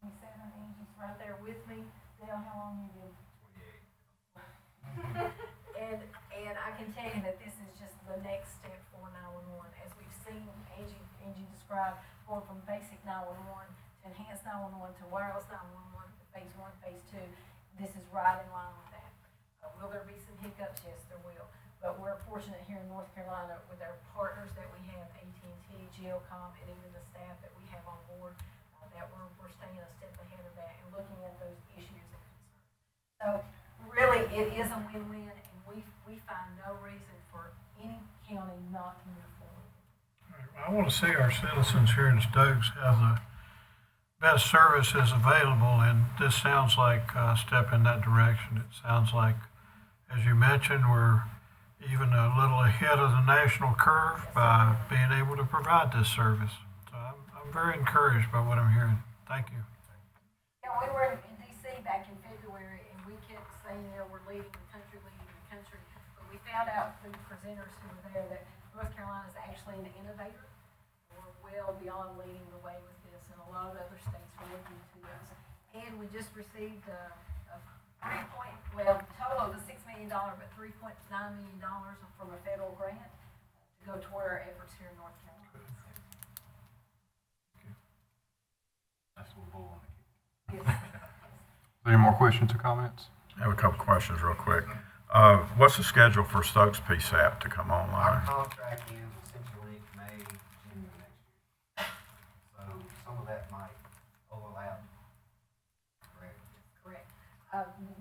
27, Angie's right there with me. Dale, how long you been? 28. And I can tell you that this is just the next step for 911. As we've seen Angie describe, going from basic 911 to enhanced 911 to wireless 911, phase 1, phase 2, this is right in line with that. Will there be some hiccups? Yes, there will. But we're fortunate here in North Carolina with our partners that we have, AT&T, Geocom, and even the staff that we have on board, that we're staying a step ahead of that and looking at those issues and concerns. So really, it is a win-win, and we find no reason for any county not to move forward. I want to see our citizens here in Stokes have the best services available, and this sounds like a step in that direction. It sounds like, as you mentioned, we're even a little ahead of the national curve by being able to provide this service. So I'm very encouraged by what I'm hearing. Thank you. Yeah, we were in D.C. back in February, and we kept saying, we're leading the country. But we found out through presenters who were there that North Carolina is actually an innovator. We're well beyond leading the way with this, and a lot of other states are looking to us. And we just received total of the $6 million, but $3.9 million from a federal grant to go toward our efforts here in North Carolina. That's what we'll want to keep. Yes. Any more questions or comments? I have a couple questions real quick. What's the schedule for Stokes PSAP to come Our online? contract ends essentially May, June of next year. So some of that might overlap. Correct. Correct.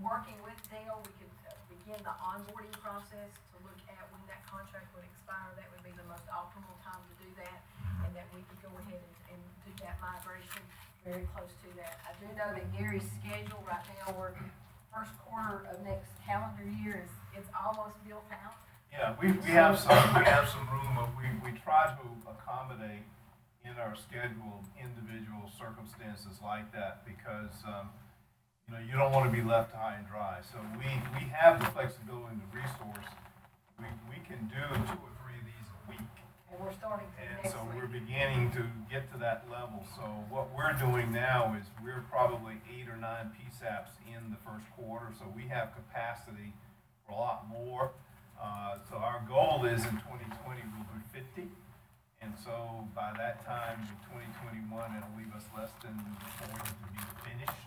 Working with Dale, we could begin the onboarding process to look at when that contract would expire. That would be the most optimal time to do that, and that we could go ahead and do that migration very close to that. I do know that Gary's schedule right now, we're first quarter of next calendar year it's almost built out. Yeah, we have some room, but we try to accommodate in our schedule individual circumstances like that because you don't want to be left high and dry. So we have the flexibility and the resource. We can do 2 or 3 of these a week. And we're starting to And next so week. we're beginning to get to that level. So what we're doing now is we're probably 8 or 9 PSAPs in the first quarter. So we have capacity for a lot more. So our goal is in 2020 we'll do 50. And so by that time in 2021 it'll leave us less than 40 to be finished.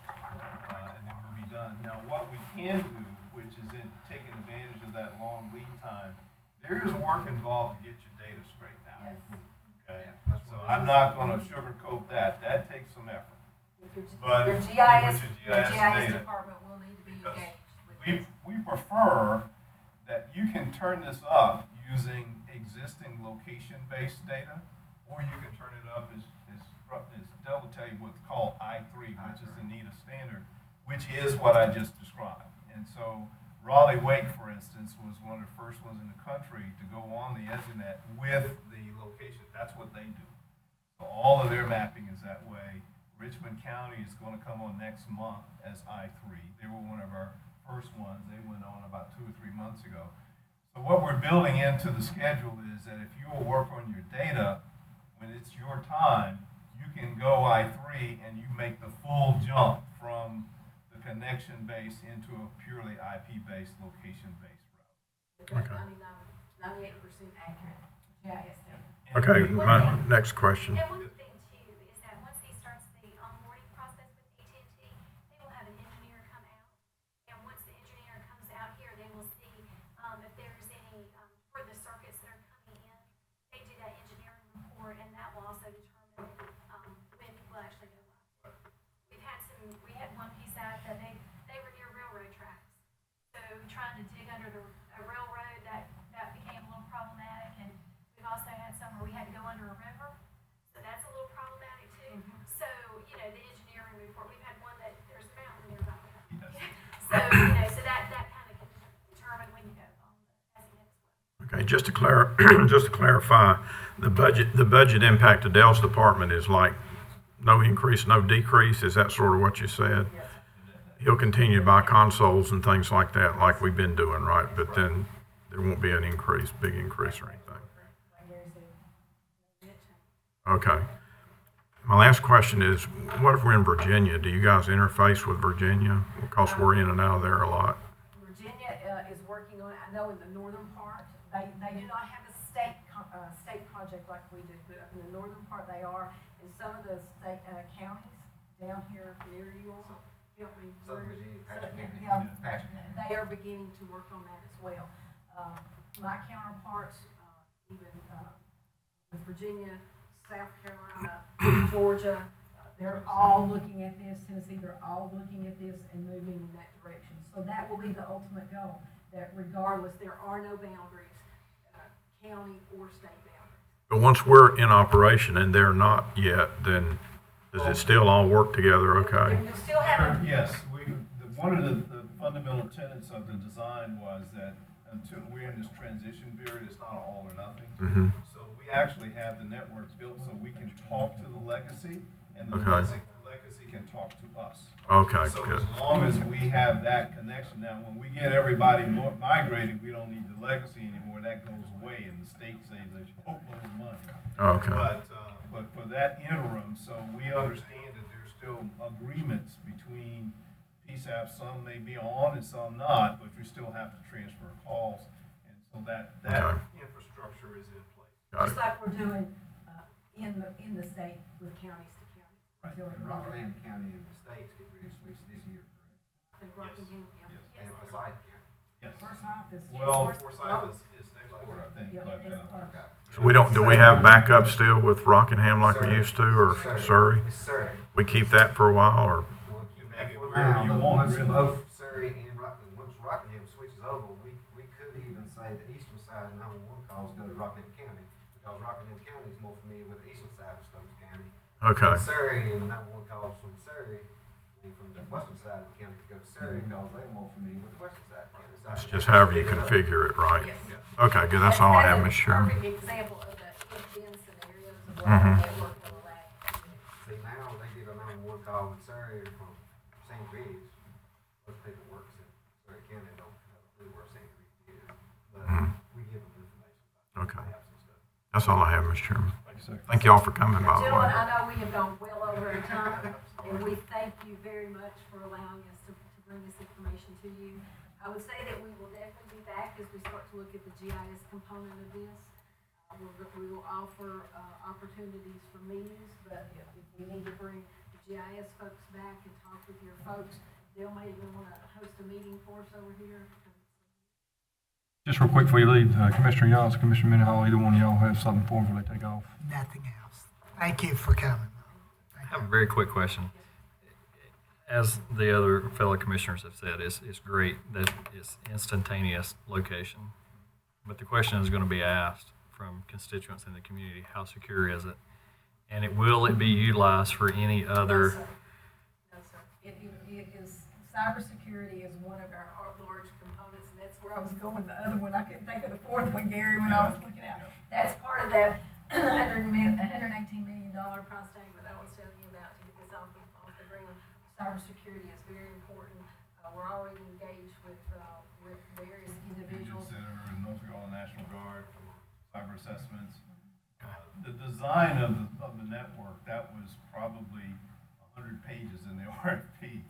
And then we'll be done. Now what we can do, which is in taking advantage of that long lead time, there is work involved to get your data straightened out. Yes. Okay, That's so what I'm not going to sugarcoat that. That takes some effort. But Your GIS, with your GIS data, department will need to be because engaged with we prefer that you can turn this up using existing location-based data, or you can turn it up as Dell will tell you what's called I3, which is the NETA standard, which is what I just described. And so Raleigh Wake, for instance, was one of the first ones in the country to go on the EZNet with the location. That's what they do. So all of their mapping is that way. Richmond County is going to come on next month as I3. They were one of our first ones. They went on about 2 or 3 months ago. So what we're building into the schedule is that if you will work on your data, when it's your time, you can go I3 and you make the full jump from the connection base into a purely IP-based, location-based route. it. 98% accurate GIS data. Okay, my next question. And one thing too is that once he starts the onboarding process with AT&T, they will have an engineer come out. And once the engineer comes had one piece out that they were near railroad tracks. So trying to dig under a railroad, that became a little problematic. And we've also had some where we had to go under a river. So that's a little problematic too. So, you know, the engineering report, we've had one that there's a mountain nearby. So, you know, so that kind of can determine when you go on as it gets well. Okay, just to clarify, the budget impact to Dale's department is like no increase, no decrease. Is that sort of what you said? Yes. He'll continue to buy consoles and things like that, like we've been doing, right? But then there won't be an increase, big increase or anything. Okay. My last question is, what if we're in Virginia? Do you guys interface with Virginia? Because we're in and out of there a lot. Virginia is working on it. I know in the northern part, they do not have a state project like we do, but in the northern part they are. And some of the state counties down here near you all, help me. Southern Virginia, Patrick County. Yeah, they are beginning to work on that as well. My counterparts, even with Virginia, South Carolina, Georgia, they're all looking at this. Tennessee, they're all looking at this and moving in that direction. So that will be the ultimate goal, that regardless, there are no boundaries, county or state boundaries. But once we're in operation and they're not yet, then does it still all work together okay? You still have a Yes, one of the fundamental tenets of the design was that until we're in this transition period, it's not all or nothing. Mm-hmm. So we actually have the network built so we can talk to the legacy, and the Okay. legacy can talk to us. Okay, So good. as long as we have that connection, now when we get everybody migrated, we don't need the legacy anymore. That goes away, and the state saves a boatload of money. Okay. But for that interim, so we understand that there's still agreements between PSAP. Some may be on and some not, but we still have to transfer calls, and so that Okay. infrastructure is in place. Got just it. like we're doing in the state with counties to county. Until it- Rockingham County and the states get ready to switch this year, correct? I think Rockingham, And Forsyth County. Yes. Forsyth is. Well, yes, Forsyth is next quarter, I think, Yeah, but, it's, So do we have backup still with Rockingham like we used to, or Surrey? Surrey. We keep that for a while, or? you make it wherever you want, Once really. both Surrey and once Rockingham switches over, we could even say the eastern side of 911 calls go to Rockingham County, because Rockingham County is more familiar with the eastern side of Stokes County. Okay. Surrey and 911 calls from Surrey, and from the western side of the county to go to Surrey, because they're more familiar with the western side of the county. It's just however you configure it, right? Yes. Okay, good. That's all I have, Mr. Chairman. Perfect example of the if-then scenarios of what Mhm. the network will allow. See, now they get a 911 call in Surrey from St. Ridge. Most people work in Surrey County don't have a clue where St. Ridge is, but we give them information about Okay. maps and stuff. That's all I have, Mr. Chairman. Thank you, sir. Thank you all for coming, by the Gentlemen, way. I know we have gone well over our time, and we thank you very much for allowing us to bring this information to you. I would say that we will definitely be back as we start to look at the GIS component of this. We will offer opportunities for meetings, but if we need to bring the GIS folks back and talk with your folks, they may even want to host a meeting for us over here. Just real quick before you leave, Commissioner Youngs, Commissioner Mendenhall, either one of y'all have something for them before they take off? Nothing else. Thank you for coming. I have a very quick question. As the other fellow commissioners have said, it's great that it's instantaneous location. But the question is going to be asked from constituents in the community, how secure is it? And will it be utilized for any other? No, sir. It is, cybersecurity is one of our large components, and that's where I was going. The other one, I couldn't think of the fourth one, Gary, when I was looking at it. That's part of that $118 million price tag that I was telling you about to get this off the ground. Cybersecurity is very important. We're already engaged with various individuals. Center and North Carolina National Guard for cyber assessments. The design of the network, that was probably 100 pages in the RFP.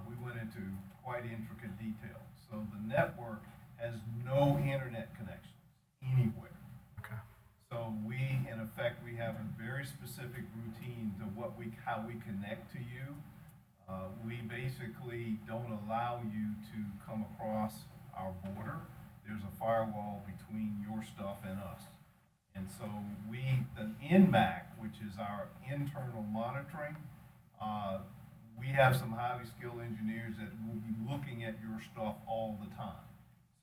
We went into quite intricate detail. So the network has no internet connections anywhere. Okay. So we, in effect, we have a very specific routine to how we connect to you. We basically don't allow you to come across our border. There's a firewall between your stuff and us. And so the NMAC, which is our internal monitoring, we have some highly skilled engineers that will be looking at your stuff all the time.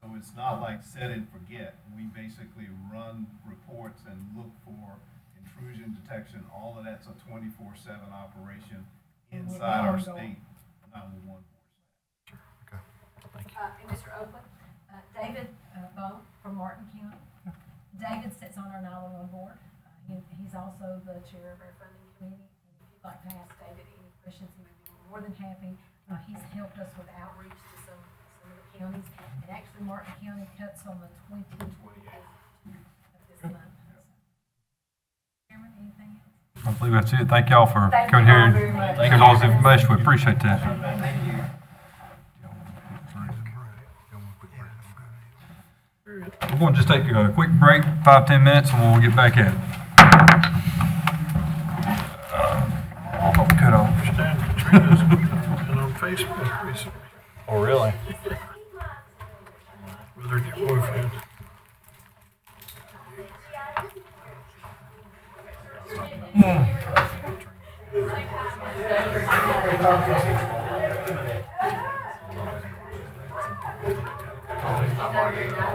So it's not like set and forget. We basically run reports and look for intrusion detection. All of that's a 24/7 operation inside our state 911 board. And Mr. Oakland, David Bowe from Martin County. David sits on our 911 board. He's also the chair of our funding committee. And if you'd like to ask David any questions, he would be more than happy. He's helped us with outreach to some of the counties. And actually, Martin County cuts on the 28th of this month. Chairman, anything else? I believe that's it. Thank y'all for Thank coming you here all and very much. giving all this information. We appreciate that. We're going to just take a quick break, 5-10 minutes, and we'll get back at it. Cut off. Stan Katrina's been on Facebook recently Oh, really? with her new boyfriend.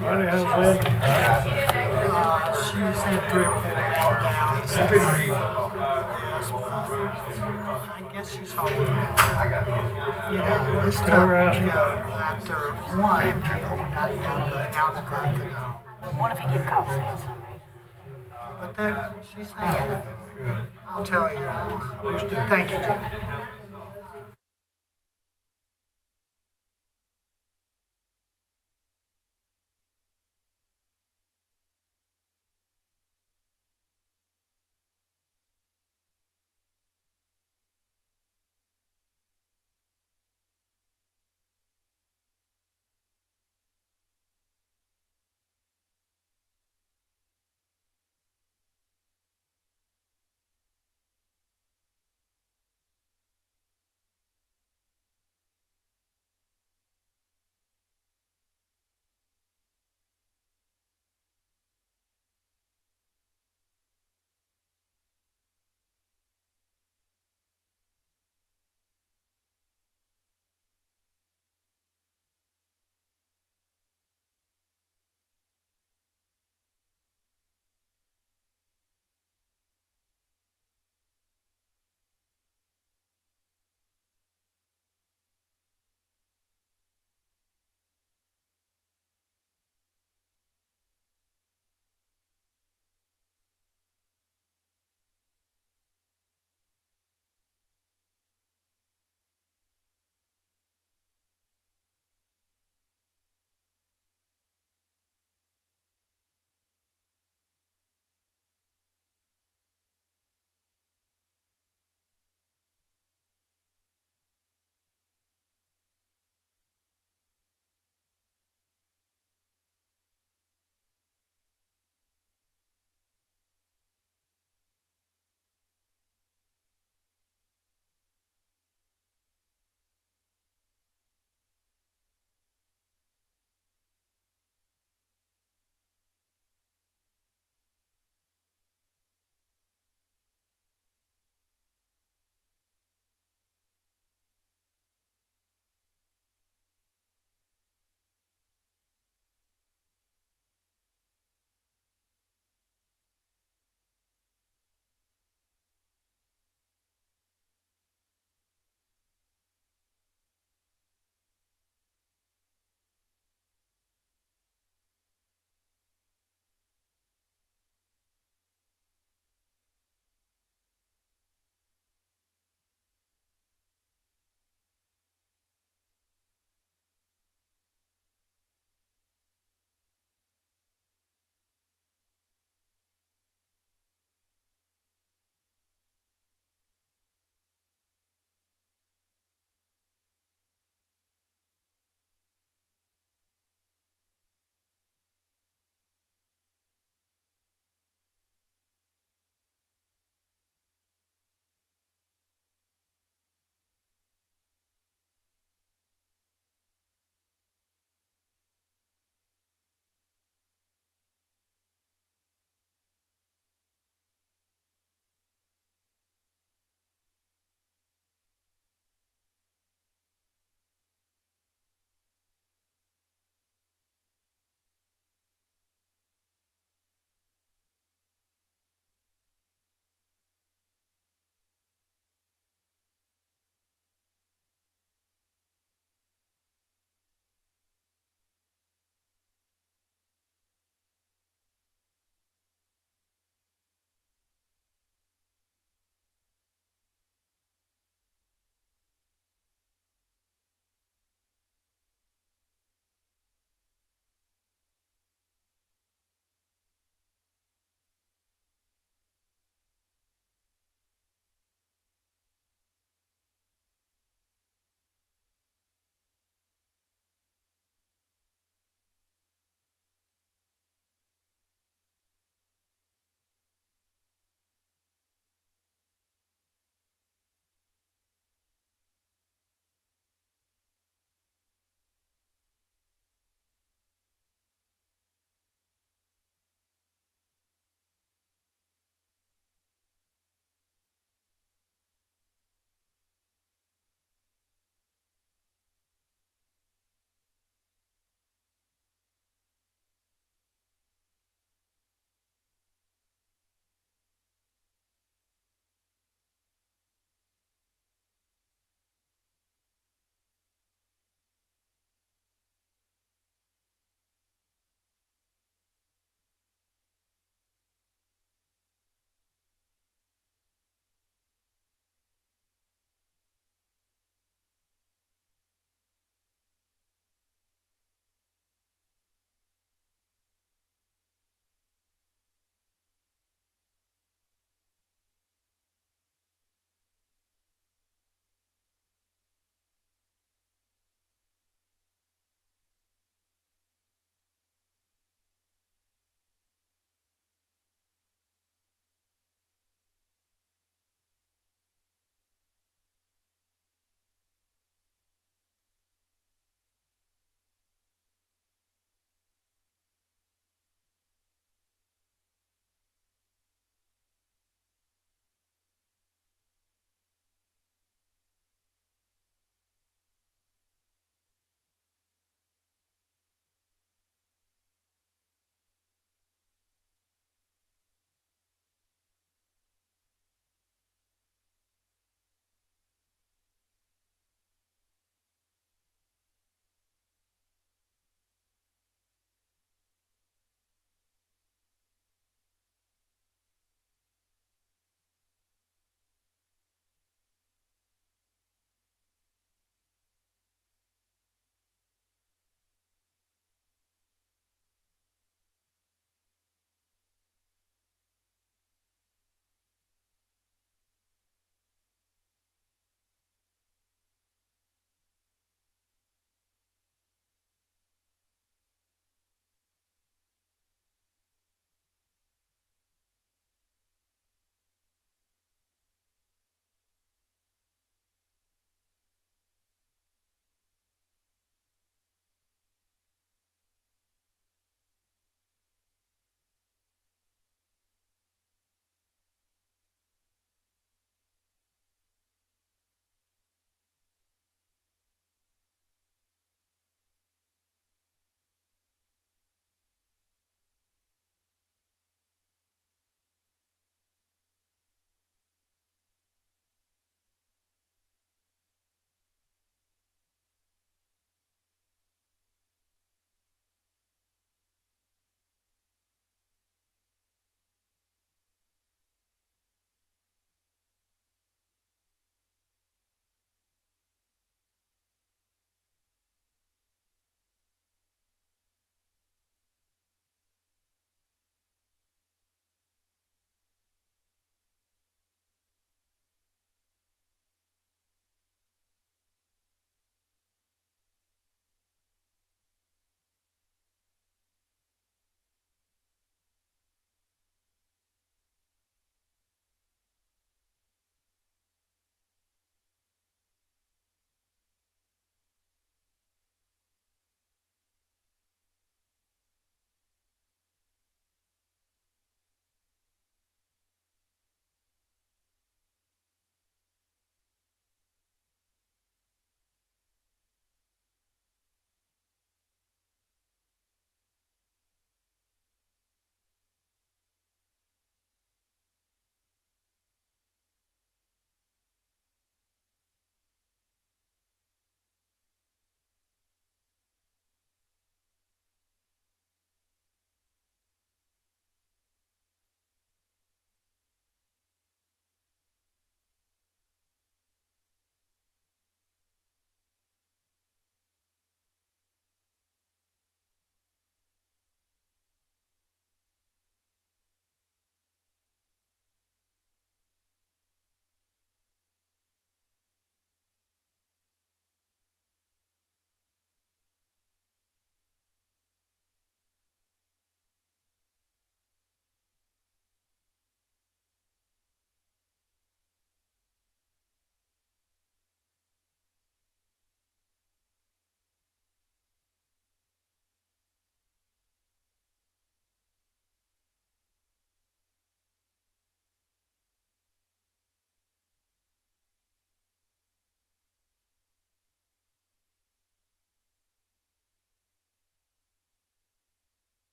Marty, how's that? She's had 3 or 4 gowns. I guess she's home. You know, this time after one, got down the group. What if he get caught saying something? But then she's saying, I'll tell you. Thank you, Jim.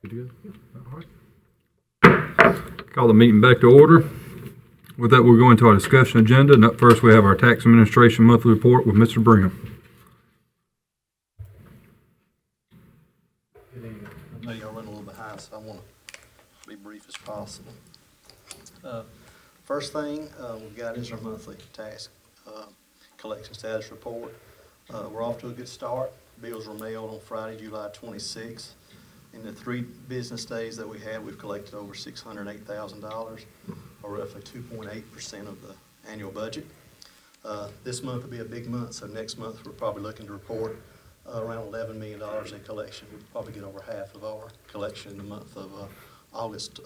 Good to go? All right. Call the meeting back to order. With that, we'll go into our discussion agenda. And up first, we have our Tax Administration Monthly Report with Mr. Brigham. Good evening. I know y'all running a little behind, so I want to be brief as possible. First thing we've got is our monthly tax collection status report. We're off to a good start. Bills were mailed on Friday, July 26th. In the 3 business days that we had, we've collected over $608,000, or roughly 2.8% of the annual budget. This month will be a big month, so next month we're probably looking to report around $11 million in collection. We'll probably get over half of our collection in the month of August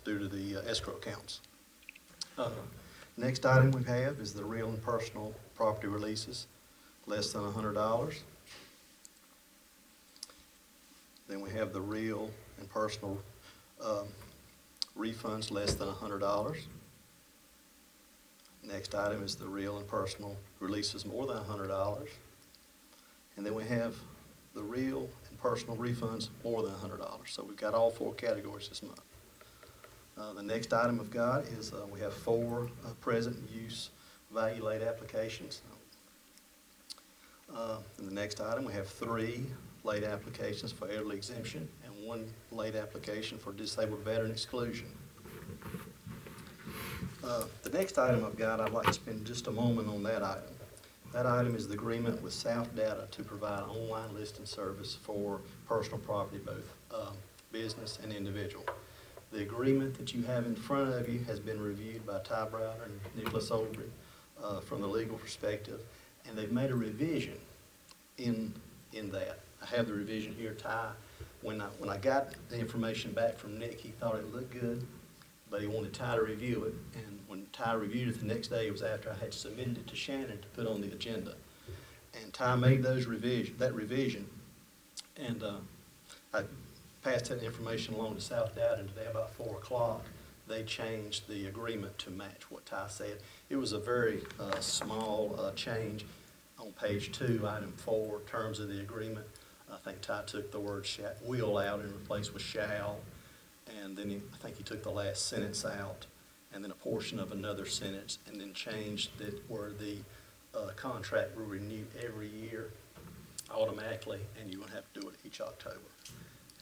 due to the escrow accounts. Next item we have is the real and personal property releases, less than $100. Then we have the real and personal refunds less than $100. Next item is the real and personal releases more than $100. And then we have the real and personal refunds more than $100. So we've got all 4 categories this month. The next item I've got is we have 4 present use value late applications. And the next item we have 3 late applications for elderly exemption and 1 late application for disabled veteran exclusion. The next item I've got, I'd like to spend just a moment on that item. That item is the agreement with South Data to provide online listing service for personal property, both business and individual. The agreement that you have in front of you has been reviewed by Ty Browder and Nicholas Oldred from the legal perspective, and they've made a revision in that. I have the revision here. Ty, when I got the information back from Nick, he thought it looked good, but he wanted Ty to review it. And when Ty reviewed it the next day, it was after I had submitted it to Shannon to put on the agenda. And Ty made that revision, and I passed that information along to South Data, and today about 4 o'clock, they changed the agreement to match what Ty said. It was a very small change on page 2, item 4, terms of the agreement. I think Ty took the word will out and replaced with shall, and then I think he took the last sentence out, and then a portion of another sentence, and then changed it where the contract will renew every year automatically, and you won't have to do it each October.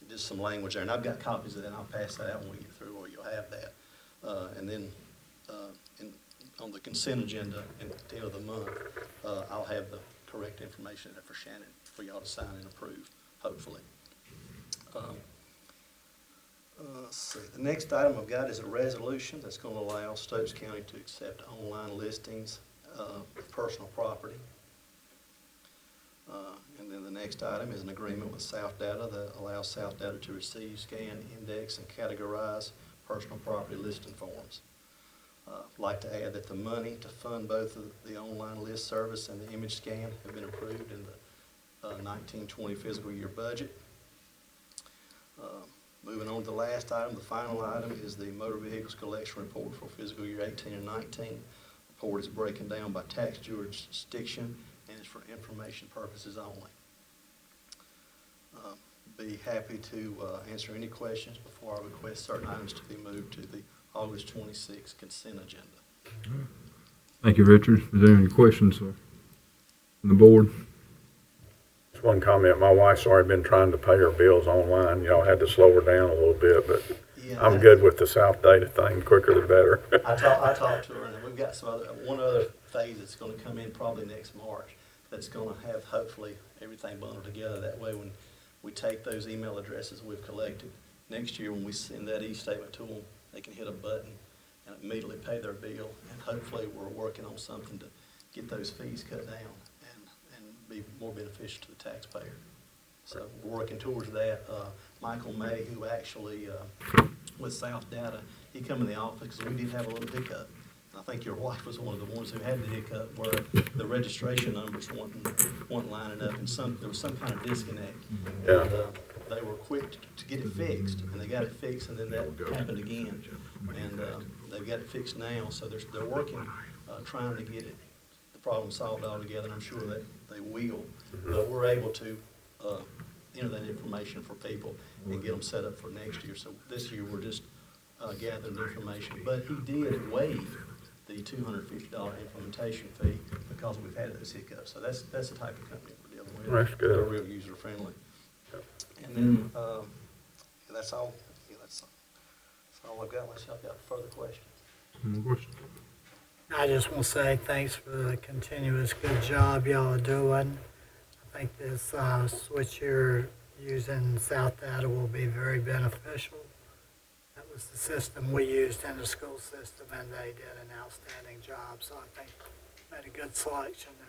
Just some language there, and I've got copies of that, and I'll pass that out when we get through, or you'll have that. And then on the consent agenda at the end of the month, I'll have the correct information there for Shannon for y'all to sign and approve, hopefully. Let's see. The next item I've got is a resolution that's going to allow Stokes County to accept online listings of personal property. And then the next item is an agreement with South Data that allows South Data to receive, scan, index, and categorize personal property listing forms. I'd like to add that the money to fund both the online list service and the image scan have been approved in the 1920 fiscal year budget. Moving on to the last item, the final item is the motor vehicles collection report for fiscal year 18 and 19. The report is broken down by tax jurisdiction and is for information purposes only. Be happy to answer any questions before I request certain items to be moved to the August 26th consent agenda. Thank you, Richard. Is there any questions from the board? Just one comment. My wife's already been trying to pay her bills online. Y'all had to slow her down a little bit, but yeah, I'm good with the South Data thing. Quicker the better. I talked to her, and we've got one other phase that's going to come in probably next March that's going to have hopefully everything bundled together. That way when we take those email addresses we've collected, next year when we send that e-statement to them, they can hit a button and immediately pay their bill. And hopefully we're working on something to get those fees cut down and be more beneficial to the taxpayer. So we're working towards that. Michael May, who actually, with South Data, he come in the office because we did have a little hiccup. I think your wife was one of the ones who had the hiccup where the registration numbers weren't lining up, and there was some kind of disconnect. Yeah. And, they were quick to get it fixed, and they got it fixed, and then that happened again. And they've got it fixed now, so they're working, trying to get the problem solved altogether, and I'm sure that they will. But we're able to enter that information for people and get them set up for next year. So this year, we're just gathering information. But he did waive the $250 implementation fee because we've had those hiccups. So that's the type of company we're dealing with. That's good. They're real user-friendly. And then, that's all, that's all I've got, unless y'all got further questions. I just want to say thanks for the continuous good job y'all are doing. I think this switch you're using, South Data, will be very beneficial. That was the system we used in the school system, and they did an outstanding job. So I think made a good selection there.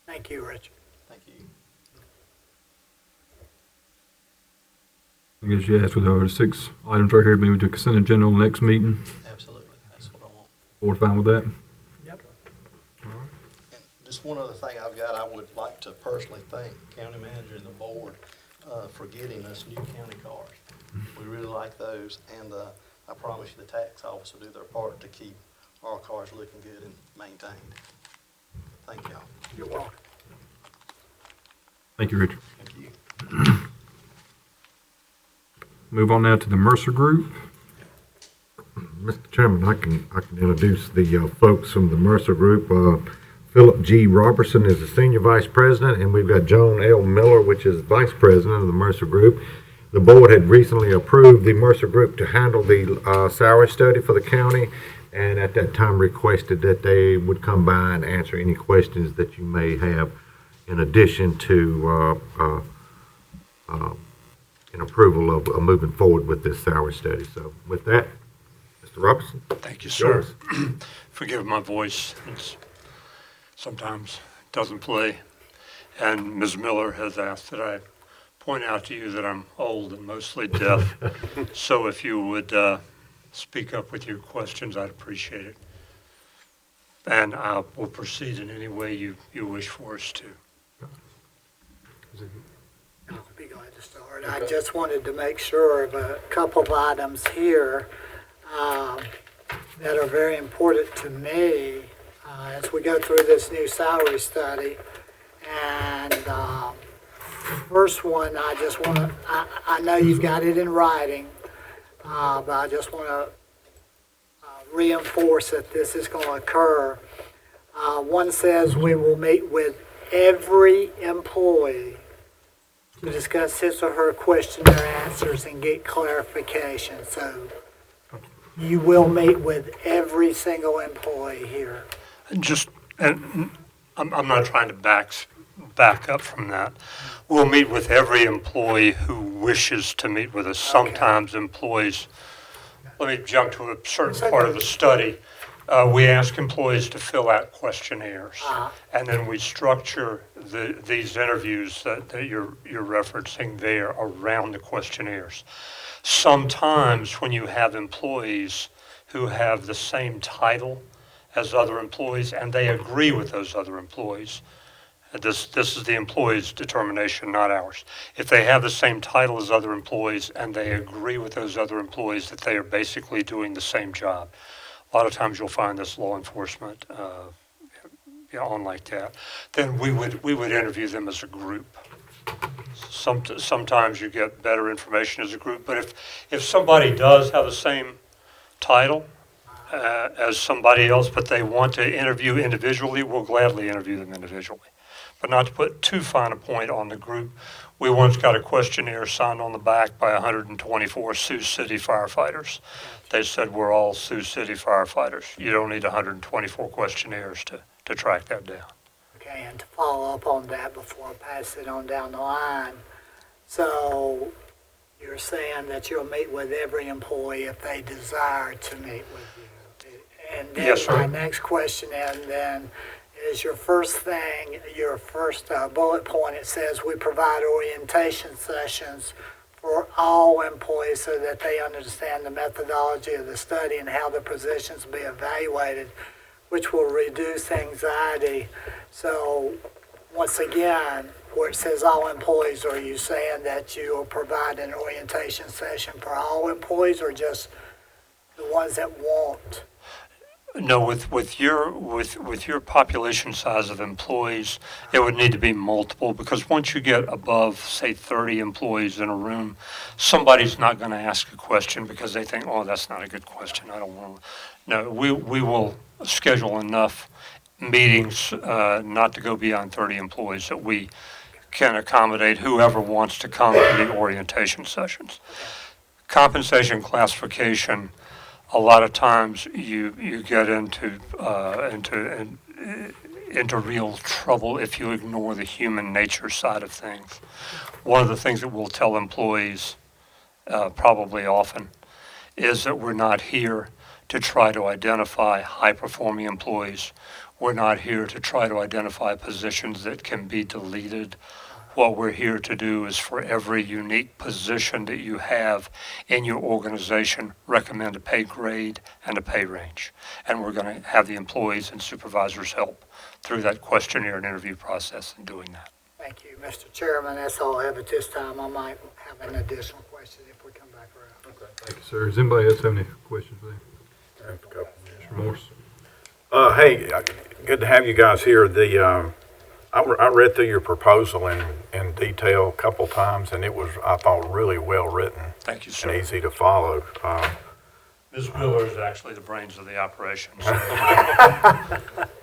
Thank you, Richard. Thank you. I guess you asked with the 6 items right here, maybe to consent agenda on the next meeting. Absolutely, that's what I want. Board fine with that? Yep. And just one other thing I've got, I would like to personally thank county manager and the board for getting us new county cars. We really like those, and I promise you the tax office will do their part to keep our cars looking good and maintained. Thank y'all. You're welcome. Thank you, Richard. Thank you. Move on now to the Mercer Group. Mr. Chairman, I can introduce the folks from the Mercer Group. Philip G. Robertson is the Senior Vice President, and we've got Joan L. Miller, which is Vice President of the Mercer Group. The board had recently approved the Mercer Group to handle the salary study for the county, and at that time requested that they would come by and answer any questions that you may have in addition to in approval of moving forward with this salary study. So with that, Mr. Robertson. Thank you, sir. Forgive my voice. It's sometimes doesn't play. And Ms. Miller has asked that I point out to you that I'm old and mostly deaf. So if you would speak up with your questions, I'd appreciate it. And I will proceed in any way you wish for us to. I'll be glad to start. I just wanted to make sure of a couple of items here that are very important to me as we go through this new salary study. And first one, I just want to, I know you've got it in writing, but I just want to reinforce that this is going to occur. One says we will meet with every employee to discuss his or her questionnaire answers and get clarification. So you will meet with every single employee here. And I'm not trying to back up from that. We'll meet with every employee who wishes to meet with us. Sometimes employees, let me jump to a certain part of the study. We ask employees to fill out questionnaires, and then we structure these interviews that you're referencing there around the questionnaires. Sometimes when you have employees who have the same title as other employees and they agree with those other employees, this is the employee's determination, not ours. If they have the same title as other employees and they agree with those other employees that they are basically doing the same job, a lot of times you'll find this law enforcement on like that, then we would interview them as a group. Sometimes you get better information as a group, but if somebody does have the same title as somebody else, but they want to interview individually, we'll gladly interview them individually. But not to put too fine a point on the group, we once got a questionnaire signed on the back by 124 Sioux City firefighters. They said we're all Sioux City firefighters. You don't need 124 questionnaires to track that down. Okay, and to follow up on that before I pass it on down the line, so you're saying that you'll meet with every employee if they desire to meet with you. And then yes, sir. My next question then is your first thing, your first bullet point, it says we provide orientation sessions for all employees so that they understand the methodology of the study and how the positions will be evaluated, which will reduce anxiety. So once again, where it says all employees, are you saying that you will provide an orientation session for all employees or just the ones that want? No, with your population size of employees, it would need to be multiple, because once you get above, say, 30 employees in a room, somebody's not going to ask a question because they think, oh, that's not a good question, I don't want to. No, we will schedule enough meetings not to go beyond 30 employees, that we can accommodate whoever wants to come to the orientation sessions. Compensation classification, a lot of times you get into real trouble if you ignore the human nature side of things. One of the things that we'll tell employees probably often is that we're not here to try to identify high-performing employees. We're not here to try to identify positions that can be deleted. What we're here to do is, for every unique position that you have in your organization, recommend a pay grade and a pay range. And we're going to have the employees and supervisors help through that questionnaire and interview process in doing that. Thank you, Mr. Chairman. That's all I have at this time. I might have an additional question if we come back around. Okay, thank you, sir. Does anybody else have any questions for you? I have a couple. Mr. Morse? Hey, good to have you guys here. I read through your proposal in detail a couple times, and it was, I thought, really well written. Thank you, sir. And easy to follow. Ms. Wheeler is actually the brains of the operation. So.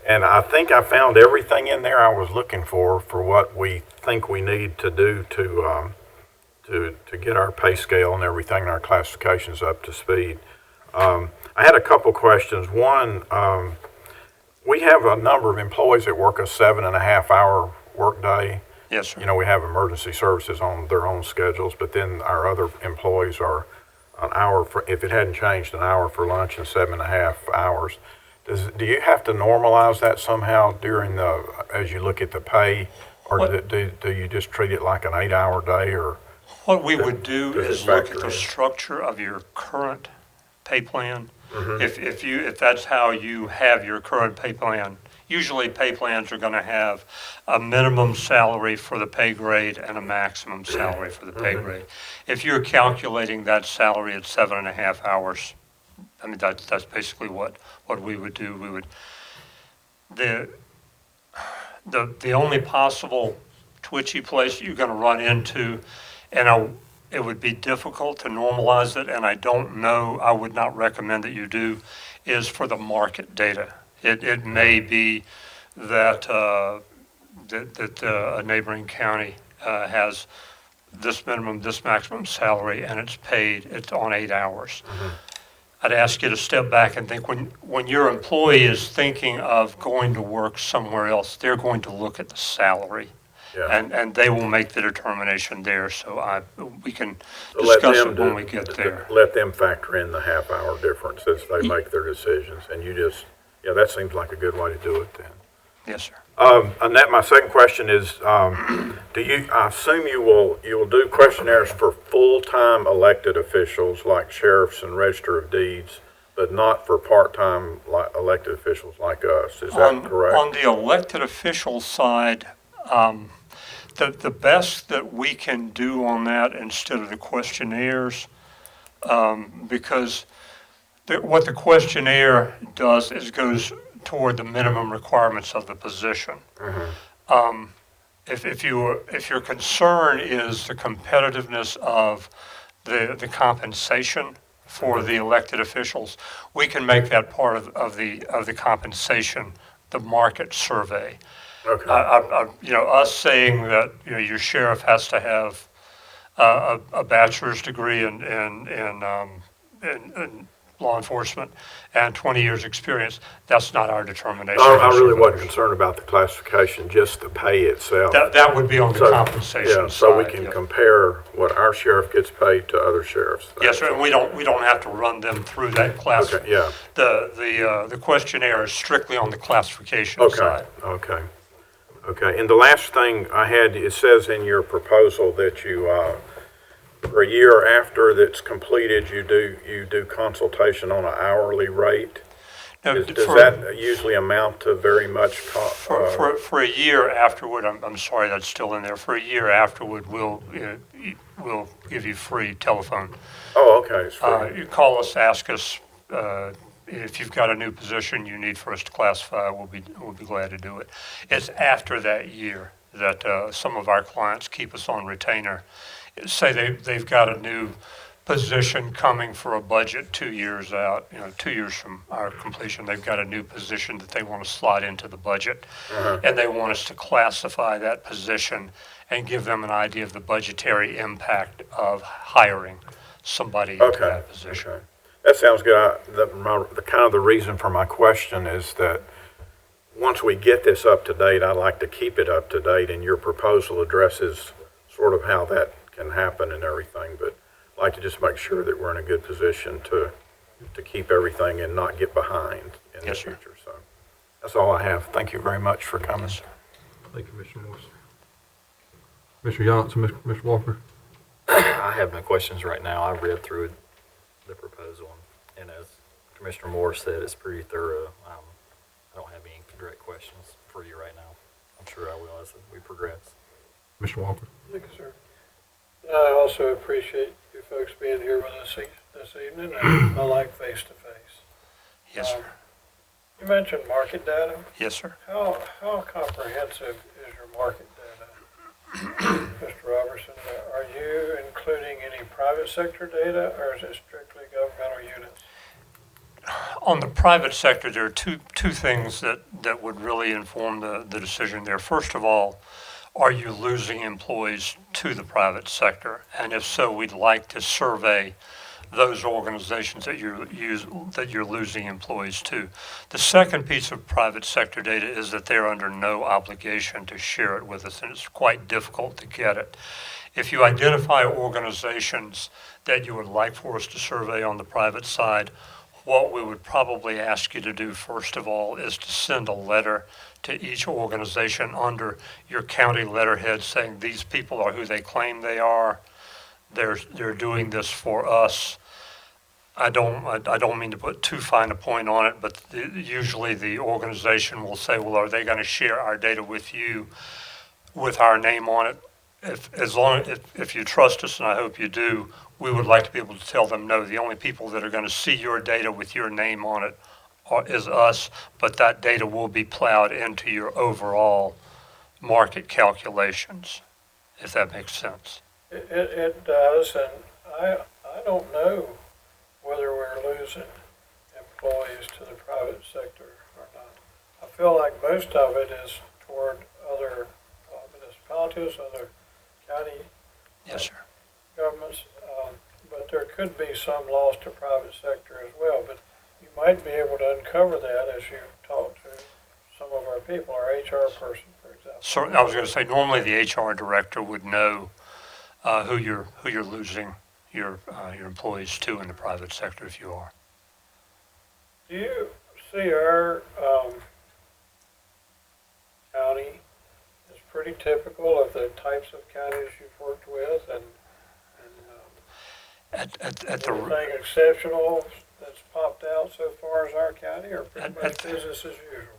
And I think I found everything in there I was looking for what we think we need to do to get our pay scale and everything and our classifications up to speed. I had a couple questions. One, we have a number of employees that work a 7.5-hour workday. Yes, sir. You know, we have emergency services on their own schedules, but then our other employees are an hour for, if it hadn't changed, an hour for lunch and 7.5 hours. Do you have to normalize that somehow during as you look at the pay, or do you just treat it like an 8-hour day, or? What we would do is look at the structure of your current pay plan. Mm-hmm. If that's how you have your current pay plan, usually pay plans are going to have a minimum salary for the pay grade and a maximum salary for the pay grade. If you're calculating that salary at 7.5 hours, I mean, that's basically what we would do. We would, the only possible twitchy place you're going to run into, and it would be difficult to normalize it, and I don't know, I would not recommend that you do, is for the market data. It may be that a neighboring county has this minimum, this maximum salary, and it's on 8 hours. Mm-hmm. I'd ask you to step back and think, when your employee is thinking of going to work somewhere else, they're going to look at the salary. Yeah. And they will make the determination there, so we can discuss it when we get there. Let them factor in the half-hour difference as they make their decisions, and you just, that seems like a good way to do it then. Yes, sir. Annette, my second question is, I assume you will do questionnaires for full-time elected officials like sheriffs and register of deeds, but not for part-time elected officials like us. Is that correct? On the elected official side, the best that we can do on that instead of the questionnaires, because what the questionnaire does is goes toward the minimum requirements of the position. Mm-hmm. If your concern is the competitiveness of the compensation for the elected officials, we can make that part of the compensation, the market survey. Okay. Us saying that your sheriff has to have a bachelor's degree in law enforcement and 20 years experience, that's not our determination. I really wasn't concerned about the classification, just the pay itself. That would be on the compensation side. So we can compare what our sheriff gets paid to other sheriffs. Yes, sir, and we don't have to run them through that class. Okay, yeah. The questionnaire is strictly on the classification side. Okay, and the last thing I had, it says in your proposal that you, for a year after that's completed, you do consultation on an hourly rate. Now, does that usually amount to very much? For a year afterward, I'm sorry, that's still in there. For a year afterward, we'll give you free telephone. Oh, okay. You call us, ask us if you've got a new position you need for us to classify, we'll be glad to do it. It's after that year that some of our clients keep us on retainer. Say they've got a new position coming for a budget 2 years out, 2 years from our completion, they've got a new position that they want to slot into the budget. And they want us to classify that position and give them an idea of the budgetary impact of hiring somebody into that position. Okay. That sounds good. The kind of the reason for my question is that once we get this up to date, I'd like to keep it up to date, and your proposal addresses sort of how that can happen and everything, but I'd like to just make sure that we're in a good position to keep everything and not get behind in the future. So that's all I have. Thank you very much for coming. Thank you, Mr. Morris. Mr. Johnson, Mr. Walker. I have no questions right now. I read through the proposal, and as Commissioner Moore said, it's pretty thorough. I don't have any direct questions for you right now. I'm sure I will as we progress. Mr. Walker. Thank you, sir. I also appreciate you folks being here with us this evening, and I like face-to-face. Yes, sir. You mentioned market data. Yes, sir. How comprehensive is your market data, Mr. Robertson? Are you including any private sector data, or is it strictly governmental units? On the private sector, there are two things that would really inform the decision there. First of all, are you losing employees to the private sector? And if so, we'd like to survey those organizations that you're losing employees to. The second piece of private sector data is that they're under no obligation to share it with us, and it's quite difficult to get it. If you identify organizations that you would like for us to survey on the private side, what we would probably ask you to do, first of all, is to send a letter to each organization under your county letterhead saying these people are who they claim they are. They're doing this for us. I don't mean to put too fine a point on it, but usually the organization will say, well, are they going to share our data with you with our name on it? If you trust us, and I hope you do, we would like to be able to tell them, no, the only people that are going to see your data with your name on it is us, but that data will be plowed into your overall market calculations, if that makes sense. It does, and I don't know whether we're losing employees to the private sector or not. I feel like most of it is toward other municipalities, other county governments, but there could be some loss to private sector as well. But you might be able to uncover that as you talk to some of our people, our HR person, for example. So I was going to say, normally the HR director would know who you're losing your employees to in the private sector if you are. Do you see our county is pretty typical of the types of counties you've worked with, and anything exceptional that's popped out so far as our county, or pretty much business as usual?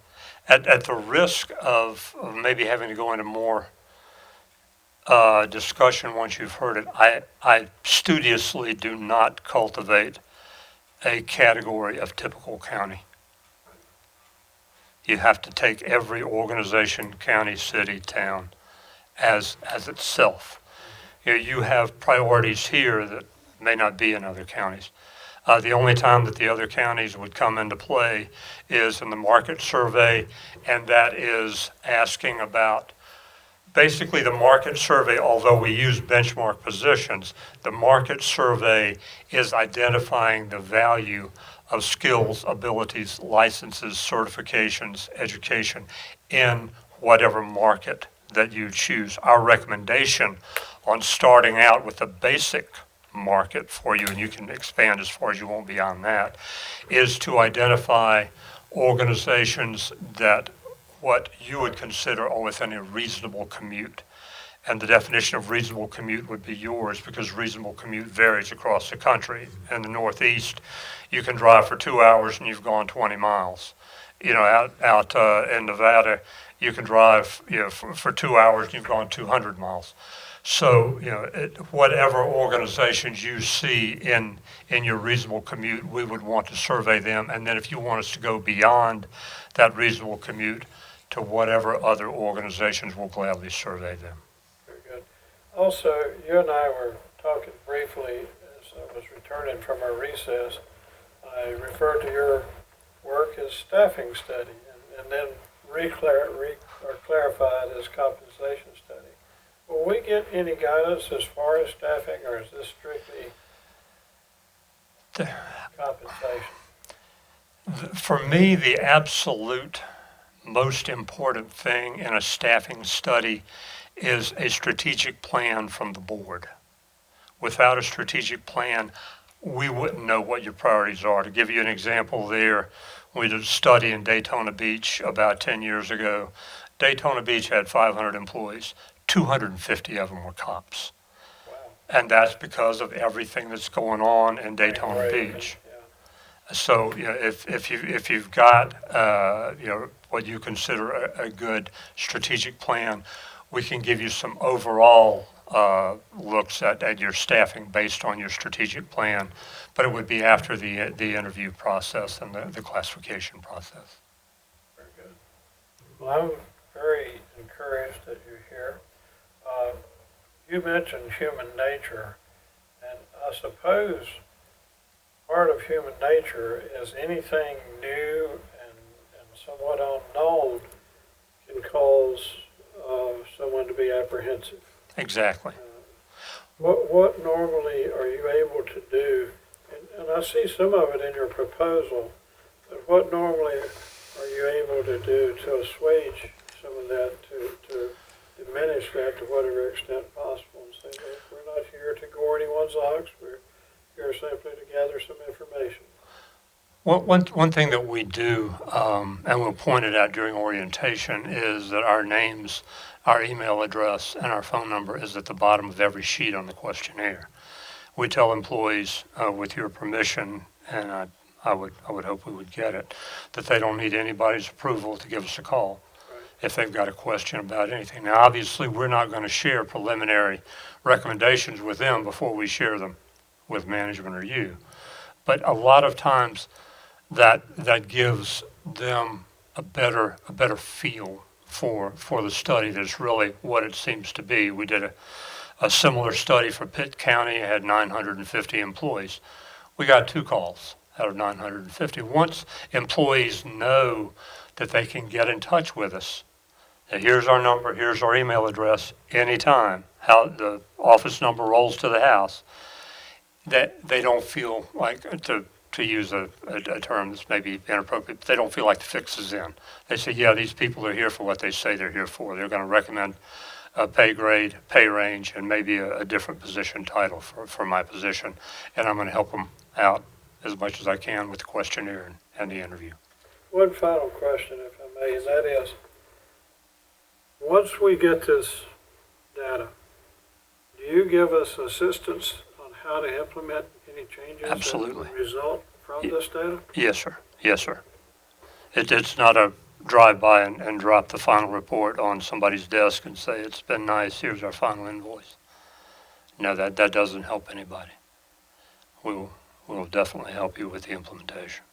At the risk of maybe having to go into more discussion once you've heard it, I studiously do not cultivate a category of typical county. You have to take every organization, county, city, town as itself. You have priorities here that may not be in other counties. The only time that the other counties would come into play is in the market survey, and that is asking about basically the market survey. Although we use benchmark positions, the market survey is identifying the value of skills, abilities, licenses, certifications, education in whatever market that you choose. Our recommendation on starting out with a basic market for you, and you can expand as far as you want beyond that, is to identify organizations that what you would consider are within a reasonable commute. And the definition of reasonable commute would be yours, because reasonable commute varies across the country. In the Northeast, you can drive for 2 hours and you've gone 20 miles. Out in Nevada, you can drive for 2 hours and you've gone 200 miles. So, whatever organizations you see in your reasonable commute, we would want to survey them. And then if you want us to go beyond that reasonable commute to whatever other organizations, we'll gladly survey them. Very good. Also, you and I were talking briefly as I was returning from our recess. I referred to your work as staffing study and then clarified as compensation study. Will we get any guidance as far as staffing, or is this strictly compensation? For me, the absolute most important thing in a staffing study is a strategic plan from the board. Without a strategic plan, we wouldn't know what your priorities are. To give you an example there, we did a study in Daytona Beach about 10 years ago. Daytona Beach had 500 employees. 250 of them were cops. Wow. And that's because of everything that's going on in Daytona Beach. Yeah. So, if you've got, what you consider a good strategic plan, we can give you some overall looks at your staffing based on your strategic plan, but it would be after the interview process and the classification process. Very good. Well, I'm very encouraged that you're here. You mentioned human nature, and I suppose part of human nature is anything new and somewhat unknown can cause someone to be apprehensive. Exactly. What normally are you able to do, and I see some of it in your proposal, but what normally are you able to do to assuage some of that, to diminish that to whatever extent possible, and say, look, we're not here to gore anyone's ox, we're here simply to gather some information? Well, one thing that we do, and we'll point it out during orientation, is that our names, our email address, and our phone number is at the bottom of every sheet on the questionnaire. We tell employees, with your permission, and I would hope we would get it, that they don't need anybody's approval to give us a call if they've got a question about anything. Now, obviously, we're not going to share preliminary recommendations with them before we share them with management or you. But a lot of times, that gives them a better feel for the study. That's really what it seems to be. We did a similar study for Pitt County. It had 950 employees. We got 2 calls out of 950. Once employees know that they can get in touch with us, that here's our number, here's our email address, anytime, how the office number rolls to the house, that they don't feel like, to use a term that's maybe inappropriate, they don't feel like the fix is in. They say, yeah, these people are here for what they say they're here for. They're going to recommend a pay grade, pay range, and maybe a different position title for my position. And I'm going to help them out as much as I can with the questionnaire and the interview. One final question, if I may, and that is, once we get this data, do you give us assistance on how to implement any changes Absolutely. That result from this data? Yes, sir. Yes, sir. It's not a drive-by and drop the final report on somebody's desk and say, it's been nice, here's our final invoice. No, that doesn't help anybody. We'll definitely help you with the implementation.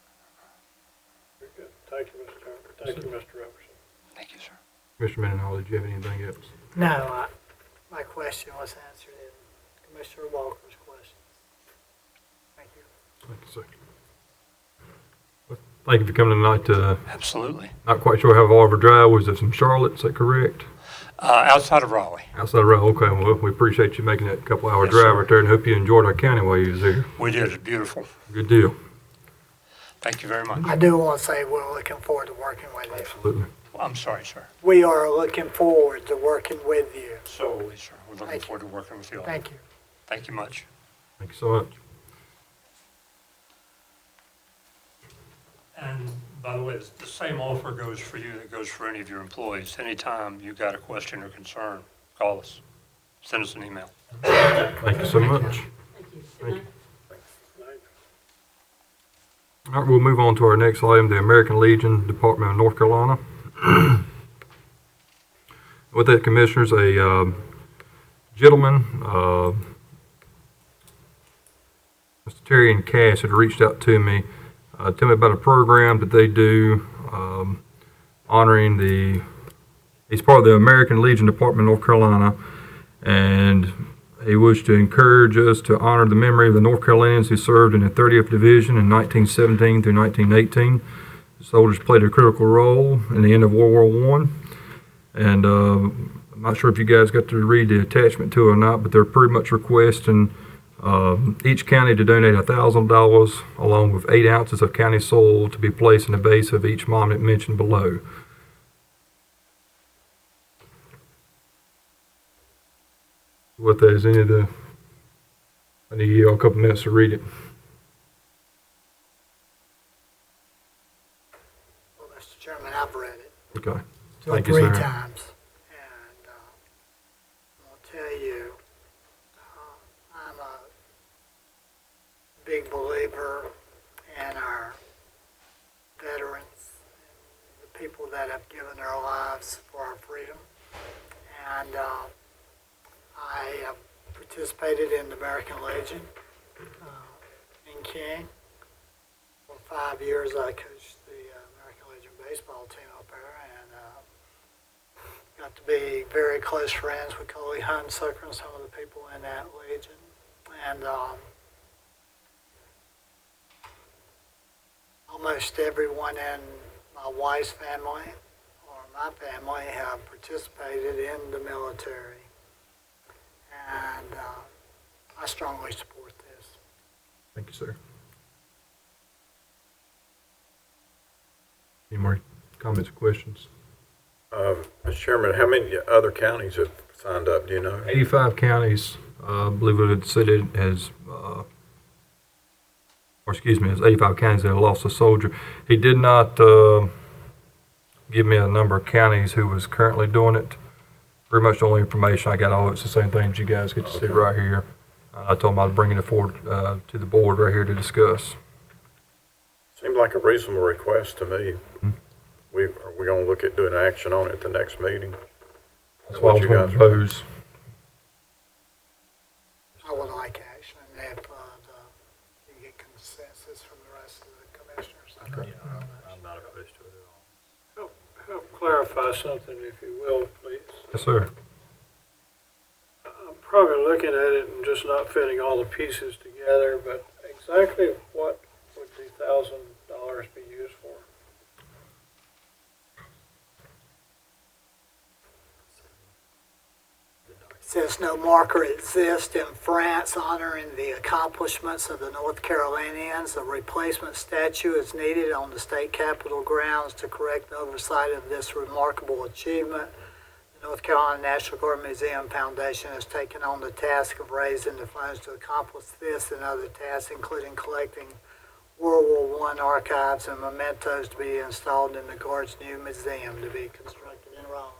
Very good. Thank you, Mr. Chairman. Thank you, Mr. Robertson. Thank you, sir. Commissioner Mendenhall, did you have anything else? No, my question was answered in Commissioner Walker's question. Thank you. Thank you, sir. Well, thank you for coming tonight. Absolutely. Not quite sure how far of a drive was it from Charlotte, is that correct? Outside of Raleigh. Outside of Raleigh, okay. Well, we appreciate you making that couple-hour Yes, drive sir. right there, and hope you enjoyed our county while you was there. We did. It's beautiful. Good deal. Thank you very much. I do want to say we're looking forward to working with you. Absolutely. I'm sorry, sir. We are looking forward to working with you. So are we, sir. We're looking Thank forward to working with you all. Thank you. Thank you much. Thank you so much. And by the way, the same offer goes for you that goes for any of your employees. Anytime you got a question or concern, call us. Send us an email. Thank you so much. Thank you. All right, we'll move on to our next item, the American Legion, Department of North Carolina. With that, Commissioners, a gentleman, Mr. Terry and Cass, had reached out to me, tell me about a program that they do, honoring he's part of the American Legion Department of North Carolina, and he wished to encourage us to honor the memory of the North Carolinians who served in the 30th Division in 1917 through 1918. The soldiers played a critical role in the end of World War I. And I'm not sure if you guys got to read the attachment to it or not, but they're pretty much requesting each county to donate $1,000 along with 8 ounces of county soil to be placed in the base of each monument mentioned below. What that is, I need you all a couple minutes to read it. Well, Mr. Chairman, I've read it. Okay. Two Thank or you, three sir. times. And I'll tell you, I'm a big believer in our veterans and the people that have given their lives for our freedom. And I have participated in the American Legion in King. For 5 years, I coached the American Legion baseball team up there, and got to be very close friends with Coley Hunsucker and some of the people in that legion. And almost everyone in my wife's family or my family have participated in the military. And I strongly support this. Thank you, sir. Any more comments or questions? Mr. Chairman, how many other counties have signed up, do you know? 85 counties, I believe it said it has, or excuse me, it's 85 counties that have lost a soldier. He did not give me a number of counties who was currently doing it. Pretty much the only information I got, all it's the same things you guys get to see right here. I told him I was bringing it forward to the board right here to discuss. Seemed like a reasonable request to me. We're going to look at doing action on it at the next meeting. That's why I was going to propose. I would like action if you get consensus from the rest of the commissioners. I'm not opposed to it at all. Help clarify something, if you will, please. Yes, sir. I'm probably looking at it and just not fitting all the pieces together, but exactly what would the $1,000 be used for? Says no marker exists in France honoring the accomplishments of the North Carolinians. A replacement statue is needed on the state capitol grounds to correct the oversight of this remarkable achievement. The North Carolina National Guard Museum Foundation has taken on the task of raising the funds to accomplish this and other tasks, including collecting World War I archives and mementos to be installed in the Guard's new museum to be constructed in Raleigh.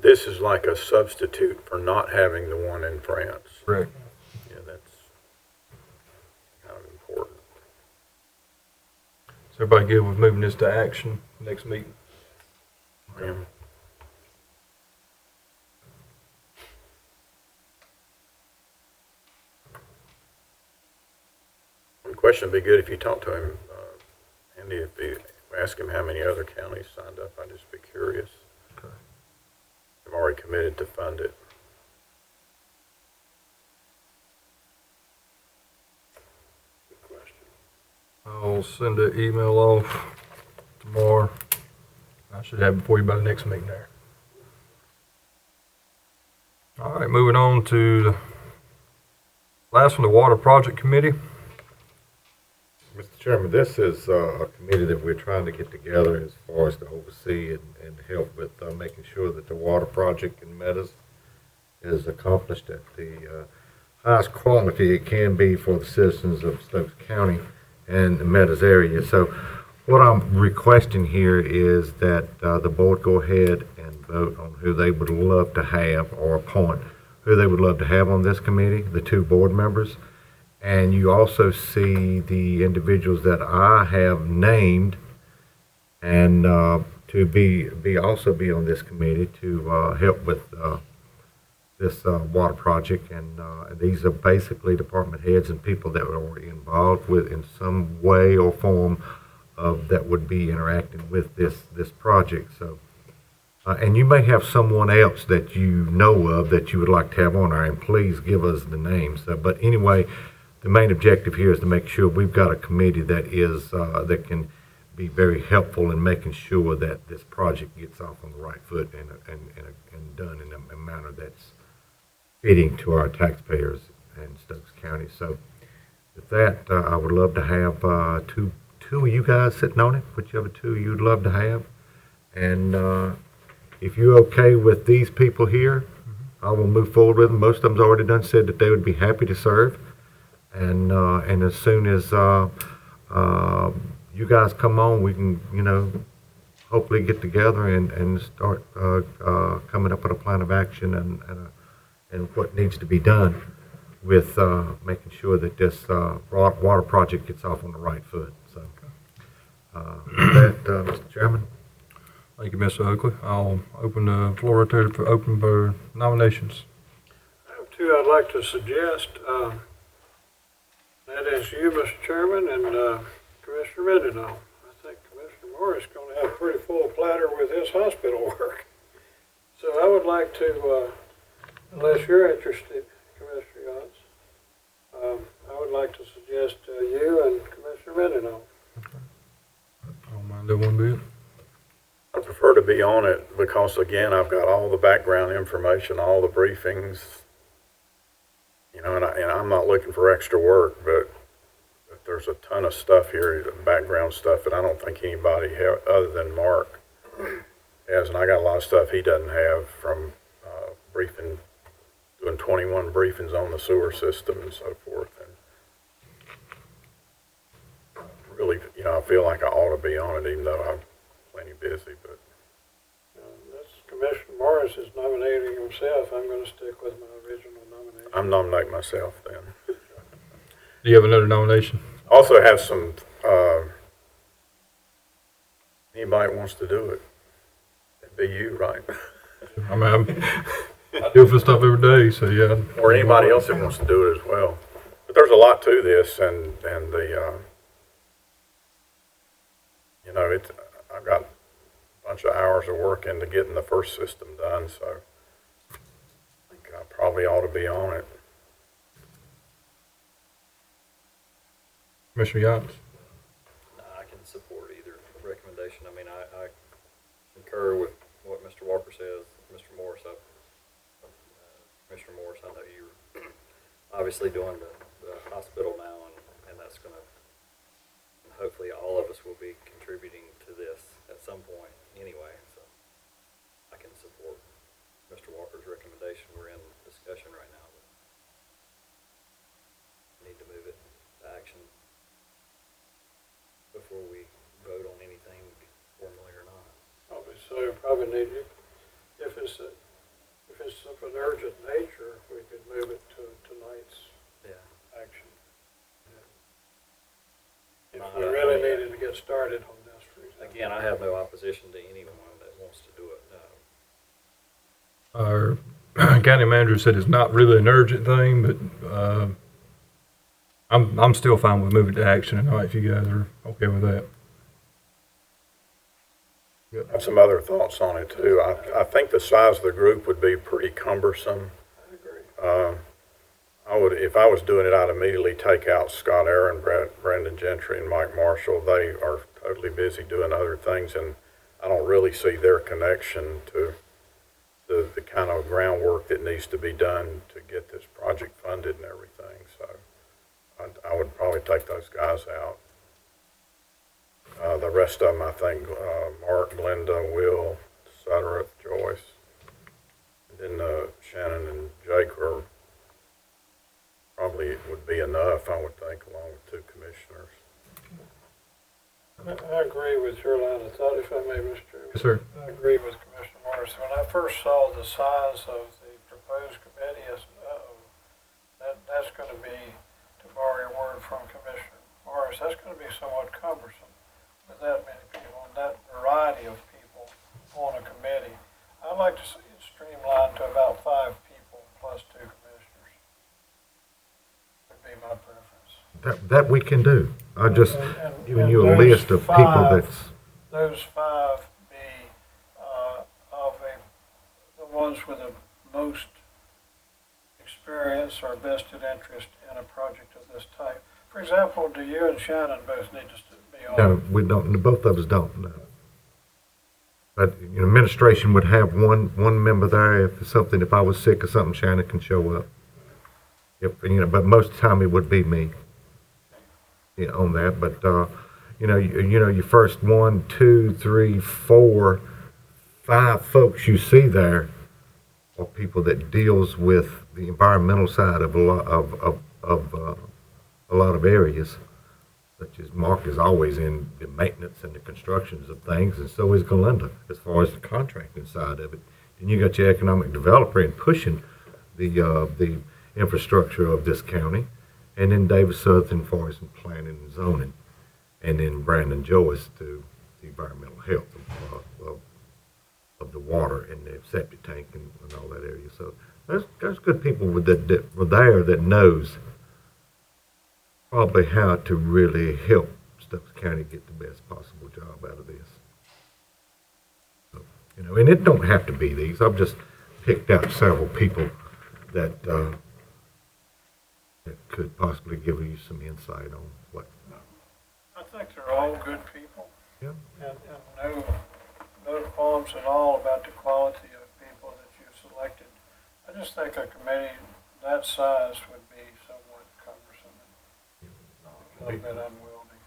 This is like a substitute for not having the one in France. Correct. Yeah, that's kind of important. Is everybody good with moving this to action next meeting? Yeah. One question would be good if you talk to him, Andy, if you ask him how many other counties signed up. I'd just be curious. Okay. I've already committed to fund it. Good question. I'll send an email off tomorrow. I should have it for you by the next meeting there. All right, moving on to the last one, the Water Project Committee. Mr. Chairman, this is a committee that we're trying to get together as far as to oversee and help with making sure that the water project in Meadows is accomplished at the highest quality it can be for the citizens of Stokes County and the Meadows area. So what I'm requesting here is that the board go ahead and vote on who they would love to have or appoint who they would love to have on this committee, the 2 board members. And you also see the individuals that I have named and to also be on this committee to help with this water project, and these are basically department heads and people that are involved with in some way or form of that would be interacting with this project. So, and you may have someone else that you know of that you would like to have on there, and please give us the names. But anyway, the main objective here is to make sure we've got a committee that is that can be very helpful in making sure that this project gets off on the right foot and done in a manner that's fitting to our taxpayers in Stokes County. So with that, I would love to have two of you guys sitting on it, whichever two you'd love to have. And if you're okay with these people here, I will move forward with them. Most of them's already done said that they would be happy to serve. And as soon as you guys come on, we can, hopefully get together and start coming up with a plan of action and what needs to be done with making sure that this water project gets off on the right foot. So, with that, Mr. Chairman. Thank you, Mr. Oakley. I'll open the floor right there for nominations. I have two I'd like to suggest. That is you, Mr. Chairman, and Commissioner Mendenhall. I think Commissioner Morris is going to have a pretty full platter with his hospital work. So I would like to, unless you're interested, Commissioner Yance, I would like to suggest you and Commissioner Mendenhall. I don't mind doing one bit. I prefer to be on it because, again, I've got all the background information, all the briefings, and I'm not looking for extra work, but there's a ton of stuff here, background stuff that I don't think anybody other than Mark has, and I got a lot of stuff he doesn't have from doing 21 briefings on the sewer system and so forth. And really, I feel like I ought to be on it, even though I'm plenty busy. But This Commissioner Morris is nominating himself. I'm going to stick with my original nomination. I'm nominating myself then. Do you have another nomination? Also have some, anybody wants to do it, it'd be you, right? I mean, I do this stuff every day, so yeah. Or anybody else that wants to do it as well. But there's a lot to this, and the, I've got a bunch of hours of work into getting the first system done, so I think I probably ought to be on it. Commissioner Yance? I can support either recommendation. I mean, I concur with what Mr. Walker says. Mr. Morris, Commissioner Morris, I know you're obviously doing the hospital now, and that's going to, hopefully all of us will be contributing to this at some point anyway, so I can support Mr. Walker's recommendation. We're in discussion right now, but we need to move it to action before we vote on anything formally or not. Probably so. Probably need you. If it's of an urgent nature, we could move it to tonight's action. If we really needed to get started on this, for example. Again, I have no opposition to anyone that wants to do it. Our county manager said it's not really an urgent thing, but I'm still fine with moving to action tonight if you guys are okay with that. I have some other thoughts on it too. I think the size of the group would be pretty cumbersome. I agree. If I was doing it, I'd immediately take out Scott Aaron, Brandon Gentry, and Mike Marshall. They are totally busy doing other things, and I don't really see their connection to the kind of groundwork that needs to be done to get this project funded and everything. So I would probably take those guys out. The rest of them, I think, Mark, Glenda, Will, etc., Joyce, and then Shannon and Jake are probably would be enough, I would think, along with two commissioners. I agree with your line of thought, if I may, Mr. Chairman. Yes, sir. I agree with Commissioner Morris. When I first saw the size of the proposed committee, I said, that's going to be, to borrow your word from Commissioner Morris, that's going to be somewhat cumbersome with that many people and that variety of people. on a committee. I'd like to see it streamlined to about 5 people plus 2 commissioners. Would be my preference. That we can do. I just giving And you a those list of people 5 that's, Those 5 be the ones with the most experience or vested interest in a project of this type. For example, do you and Shannon both need to be on? no, we don't, both of us don't, no. But, administration would have one member there if it's something, if I was sick or something, Shannon can show up. If, but most of the time it would be me, on that, but, your first 1, 2, 3, 4, 5 folks you see there are people that deals with the environmental side of a lot of areas, such as Mark is always in the maintenance and the constructions of things, and so is Galinda as far as the contracting side of it. And you got your economic developer in pushing the infrastructure of this county, and then David Sutherland for his planning and zoning, and then Brandon Joyce to the environmental health of the water and the septic tank and all that area. So there's good people that were there that knows probably how to really help Stokes County get the best possible job out of this. So, and it don't have to be these. I've just picked out several people that that could possibly give you some insight on what. I think they're all good people. Yeah. And no qualms at all about the quality of people that you've selected. I just think a committee that size would be somewhat cumbersome and a little bit unwieldy.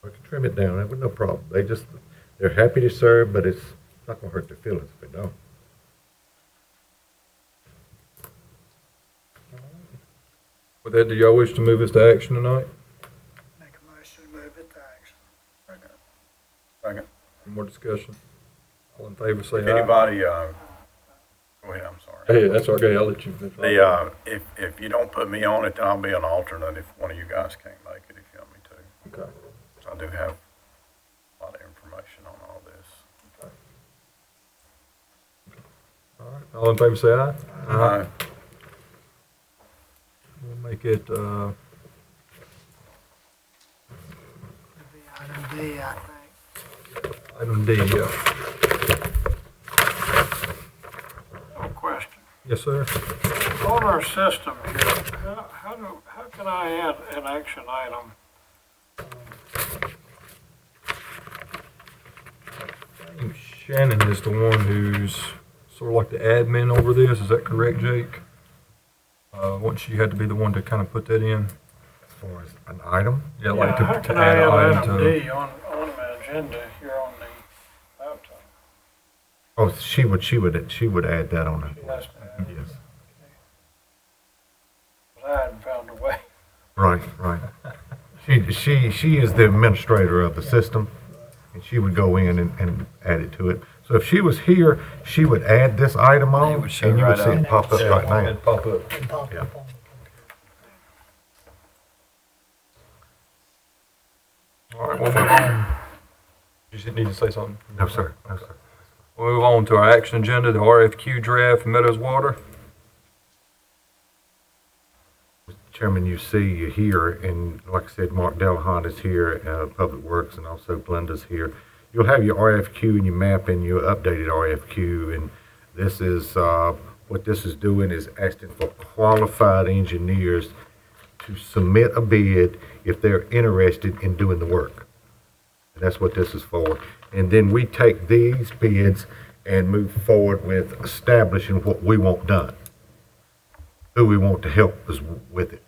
We can trim it down. That was no problem. They're happy to serve, but it's not going to hurt their feelings if they don't. With that, do y'all wish to move this to action tonight? Make a motion to move it to action. Second. Any more discussion? All in favor, say If aye. anybody, go ahead, I'm sorry. Hey, that's okay, I'll let you. If you don't put me on it, then I'll be an alternate if one of you guys can't make it, if you want me to. Okay. So I do have a lot of information on all this. All right, all in favor, say aye. Aye. We'll make it, It'd be item D, I think. item D, yeah. No question. Yes, sir. On our system here, how can I add an action item? I think Shannon is the one who's sort of like the admin over this, is that correct, Jake? Once you had to be the one to kind of put that in. As far as an item, Yeah, like How to can I add add an item item to. D on my agenda here on the laptop? oh, she would add that on She it. has to add it. Yes. I hadn't found a way. Right. She is the administrator of the system, and she would go in and add it to it. So if she was here, she would add this item on, and you would see it pop up right now. It'd pop up. Yeah. All right, we'll move on. You should need to say something. No, sir. We'll move on to our action agenda, the RFQ draft, Meadows Water. Chairman, you see here, and like I said, Mark Delahunt is here, Public Works, and also Glenda's here. You'll have your RFQ and your map and your updated RFQ, and this is, what this is doing is asking for qualified engineers to submit a bid if they're interested in doing the work. And that's what this is for. And then we take these bids and move forward with establishing what we want done, who we want to help us with it,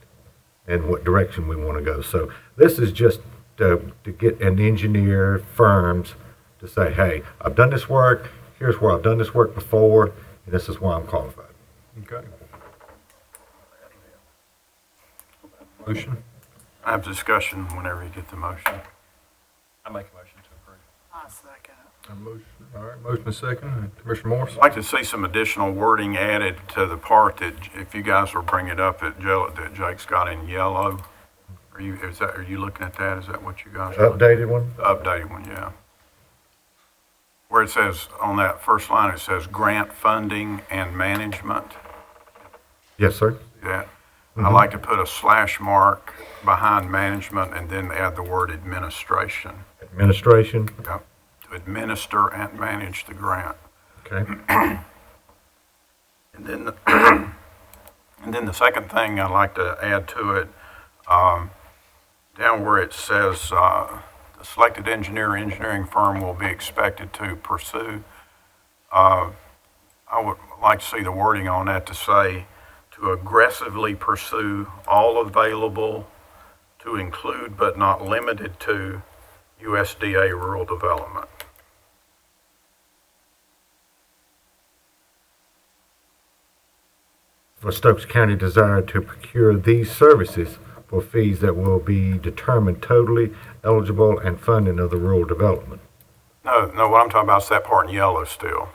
and what direction we want to go. So this is just to get an engineer firms to say, hey, I've done this work, here's where I've done this work before, and this is why I'm qualified. Okay. Motion? I have discussion whenever you get the motion. I make a motion to approve. I second it. A motion, all right, motion is second. Commissioner Morris? I'd like to see some additional wording added to the part that, if you guys will bring it up, that Jake's got in yellow. Are you looking at that? Is that what you guys are looking at? Updated one? The updated one, yeah. where it says, on that first line, it says grant funding and management. Yes, sir. Yeah. I like to put a slash mark behind management and then add the word administration. Administration. Yep. To administer and manage the grant. Okay. And then the second thing I'd like to add to it, down where it says the selected engineering firm will be expected to pursue, I would like to see the wording on that to say to aggressively pursue all available, to include but not limited to USDA rural development. For Stokes County desire to procure these services for fees that will be determined totally eligible and funding of the rural development. No, what I'm talking about is that part in yellow still.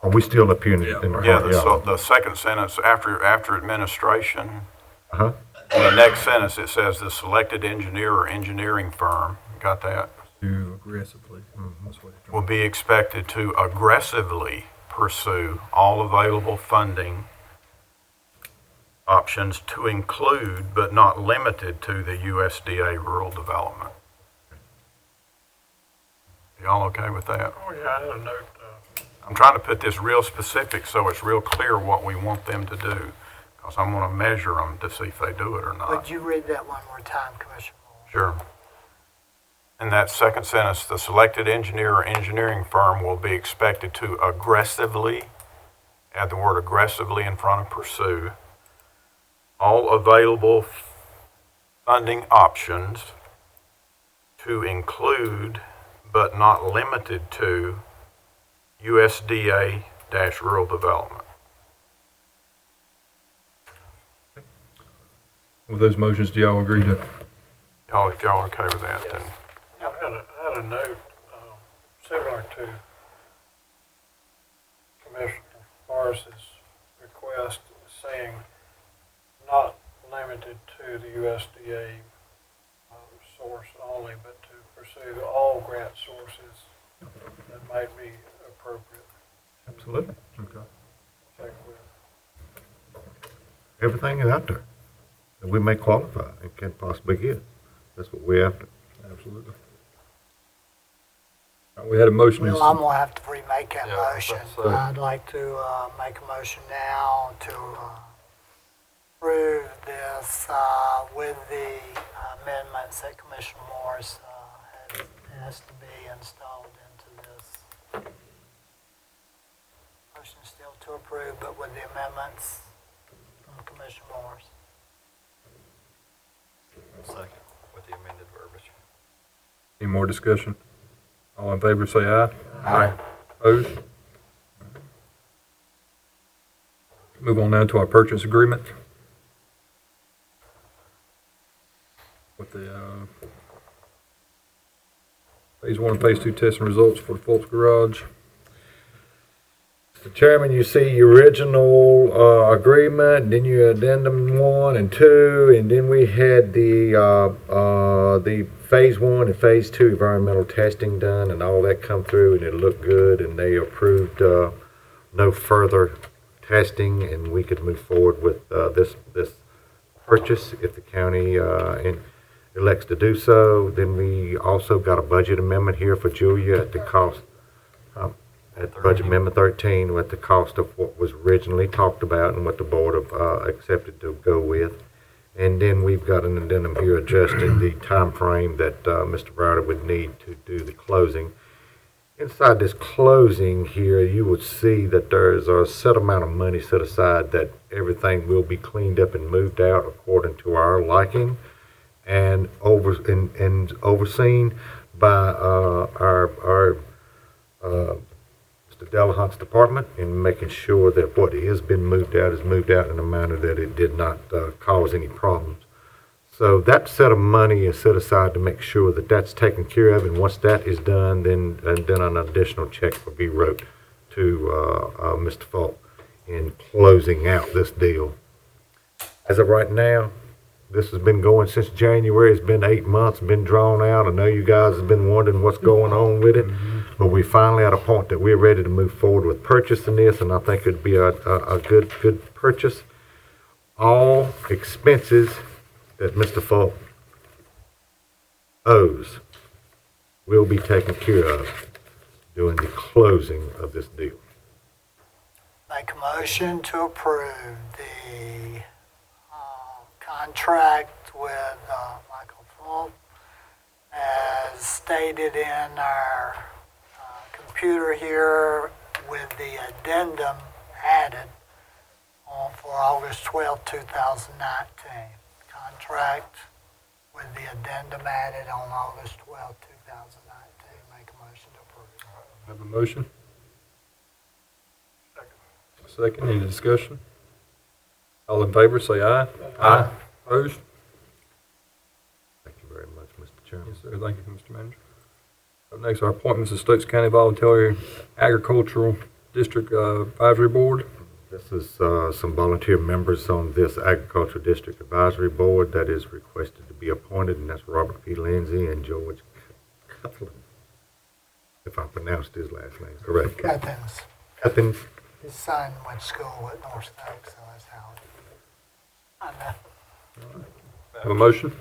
Are we still up here in Yeah, the second sentence after administration, Uh-huh. in the next sentence it says the selected engineer or engineering firm, got that? Do aggressively. That's what it's Will be expected to aggressively pursue all available funding options to include but not limited to the USDA rural development. Y'all okay with that? Oh, yeah, I had a note. I'm trying to put this real specific so it's real clear what we want them to do, because I'm going to measure them to see if they do it or not. Would you read that one more time, Commissioner Moore? Sure. In that second sentence, the selected engineer or engineering firm will be expected to aggressively, add the word aggressively in front of pursue, all available funding options to include but not limited to USDA-rural development. With those motions, do y'all agree to? Y'all okay with that then? I had a note similar to Commissioner Forrest's request, saying not limited to the USDA source only, but to pursue all grant sources that might be appropriate. Absolutely. Okay. Check with. Everything is out there that we may qualify and can possibly get. That's what we're after. Absolutely. We had a motion. Well, I'm gonna have to remake that Yeah, motion. that's, I'd like to make a motion now to approve this with the amendments that Commissioner Morris has to be installed into this. Motion still to approve, but with the amendments from Commissioner Morris. Second, with the amended verbiage. Any more discussion? All in favor, say aye. Aye. Opposed? Move on now to our purchase agreement. With the phase 1 and phase 2 testing results for the Fultz Garage. Mr. Chairman, you see your original agreement, then you addendum 1 and 2, and then we had the phase 1 and phase 2 environmental testing done, and all that come through, and it looked good, and they approved no further testing, and we could move forward with this purchase if the county elects to do so. Then we also got a budget amendment here for Julia at the cost. At Budget Amendment 13, with the cost of what was originally talked about and what the board have accepted to go with. And then we've got an addendum here adjusting the time frame that Mr. Browder would need to do the closing. Inside this closing here, you would see that there's a set amount of money set aside that everything will be cleaned up and moved out according to our liking and overseen by our Mr. Delahunt's department in making sure that what has been moved out is moved out in a manner that it did not cause any problems. So that set of money is set aside to make sure that that's taken care of, and once that is done, then an additional check will be wrote to Mr. Falk in closing out this deal. As of right now, this has been going since January. It's been 8 months, been drawn out. I know you guys have been wondering what's going on with it. but we finally at a point that we're ready to move forward with purchasing this, and I think it'd be a good purchase. All expenses that Mr. Falk owes will be taken care of during the closing of this deal. Make a motion to approve the contract with Michael Falk as stated in our computer here with the addendum added for August 12, 2019. Contract with the addendum added on August 12, 2019. Make a motion to approve. Have a motion? Second, any discussion? All in favor, say aye. Aye. Opposed? Thank you very much, Mr. Chairman. Yes, sir. Thank you, Mr. Manager. Up next, our appointments to Stokes County Voluntary Agricultural District Advisory Board. This is some volunteer members on this Agriculture District Advisory Board that is requested to be appointed, and that's Robert P. Lindsay and George Cuthlan, if I pronounced his last name correctly. Cuthins. Cuthins. His son went to school at North Stokes, so that's how I know. Have a motion?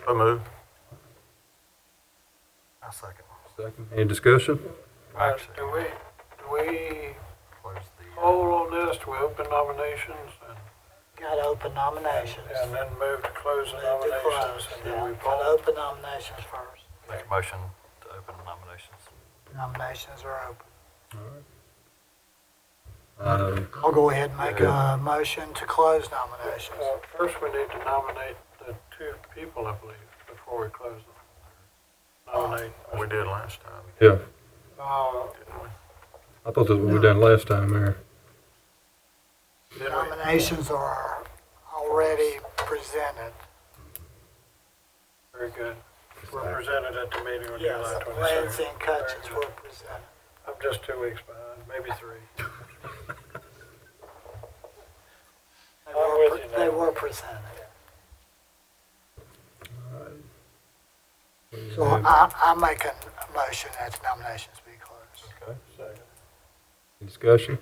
So move. I'll second. Second. Any discussion? Do we hold on this, do we open nominations Got to open nominations. and then move to close the Move to nominations? close. And then Yeah, we got to poll? open nominations first. Make a motion to open nominations. Nominations are open. Um, I'll go ahead and make a motion to close nominations. First, we need to nominate the two people, I believe, before we close them. Nominate. We did last time, yeah, didn't we? I thought that's what we done last time, Mayor. Did we? Nominations are already presented. Very good. Were presented at the meeting on Yes, July 22nd. Lindsay and Cutchins Very were good. presented. I'm just 2 weeks behind, maybe 3. I'm with you now. They were presented. So I make a motion that nominations be closed. Okay. Second. Any discussion?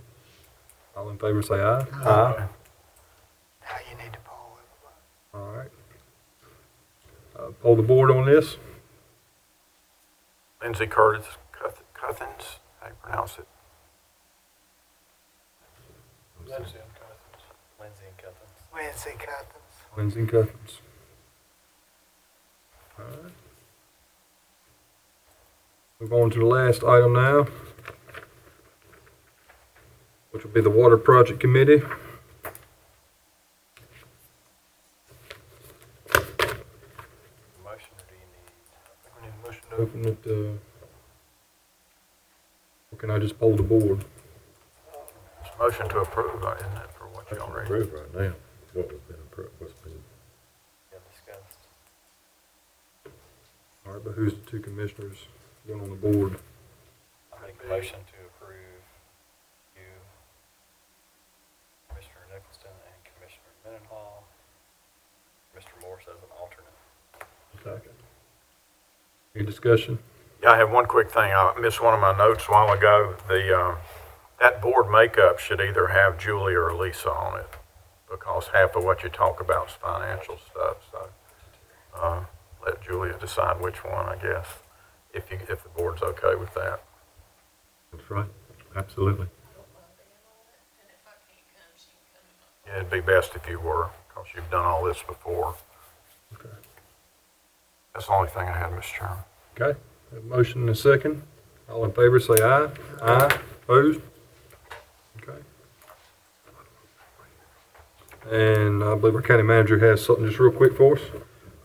All in favor, say aye. Now you need to poll it. All right. Poll the board on this. Lindsay Curtis Cuthins, how do you pronounce it? Lindsay and Cousins. Lindsay and Cuthins. Lindsay Cuthins. Lindsay and Cuthins. All right. Move on to the last item now, which will be the Water Project Committee. Motion, or do you need? We need a motion to open it, or can I just poll the board? It's a motion to approve, isn't it, for what you That's already? approved right now. What was been approved, what's been, Yeah, discussed. All right, but who's the two commissioners going on the board? I make a motion to approve you, Commissioner Nicholson and Commissioner Mendenhall, Mr. Morse as an alternate. Second. Any discussion? Yeah, I have one quick thing. I missed one of my notes a while ago. That board makeup should either have Julie or Lisa on it, because half of what you talk about is financial stuff, so, let Julia decide which one, I guess, if the board's okay with that. that's right, absolutely. Yeah, it'd be best if you were, because you've done all this before. Okay. That's the only thing I had, Mr. Chairman. Okay, have a motion and a second. All in favor, say aye. Aye. Opposed? Okay. And I believe our county manager has something just real quick for us.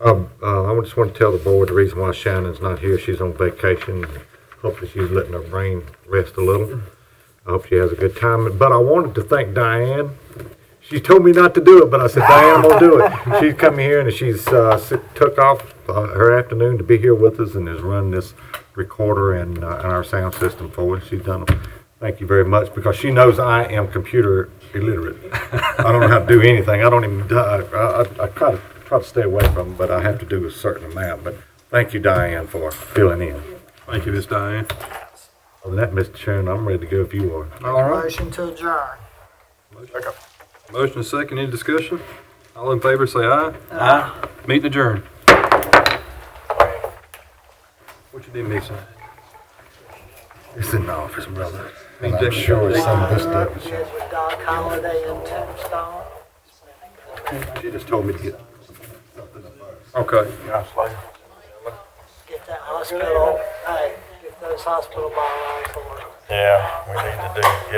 I just want to tell the board the reason why Shannon's not here. She's on vacation. Hopefully she's letting her brain rest a little. I hope she has a good time. But I wanted to thank Diane. She told me not to do it, but I said, Diane, I'm going to do it. She's come here and she's took off her afternoon to be here with us and has run this recorder and our sound system for us. She's done it. Thank you very much, because she knows I am computer illiterate. I don't know how to do anything. I don't even, I try to stay away from it, but I have to do a certain amount. But Thank you, Diane, for filling in. Thank you, Miss Diane. Other than that, Mr. Chairman, I'm ready to go if you are. All right. Motion to adjourn. Motion is second. Any discussion? All in favor, say aye. Aye. Meeting adjourned. What you did, Mason? It's in the office, brother. Me And too. I'm sure some of this stuff is. With Doc Holliday and Tombstone. She just told me to get. Okay. Get that hospital, hey, get those hospital bylaws ordered. Yeah, we need to do,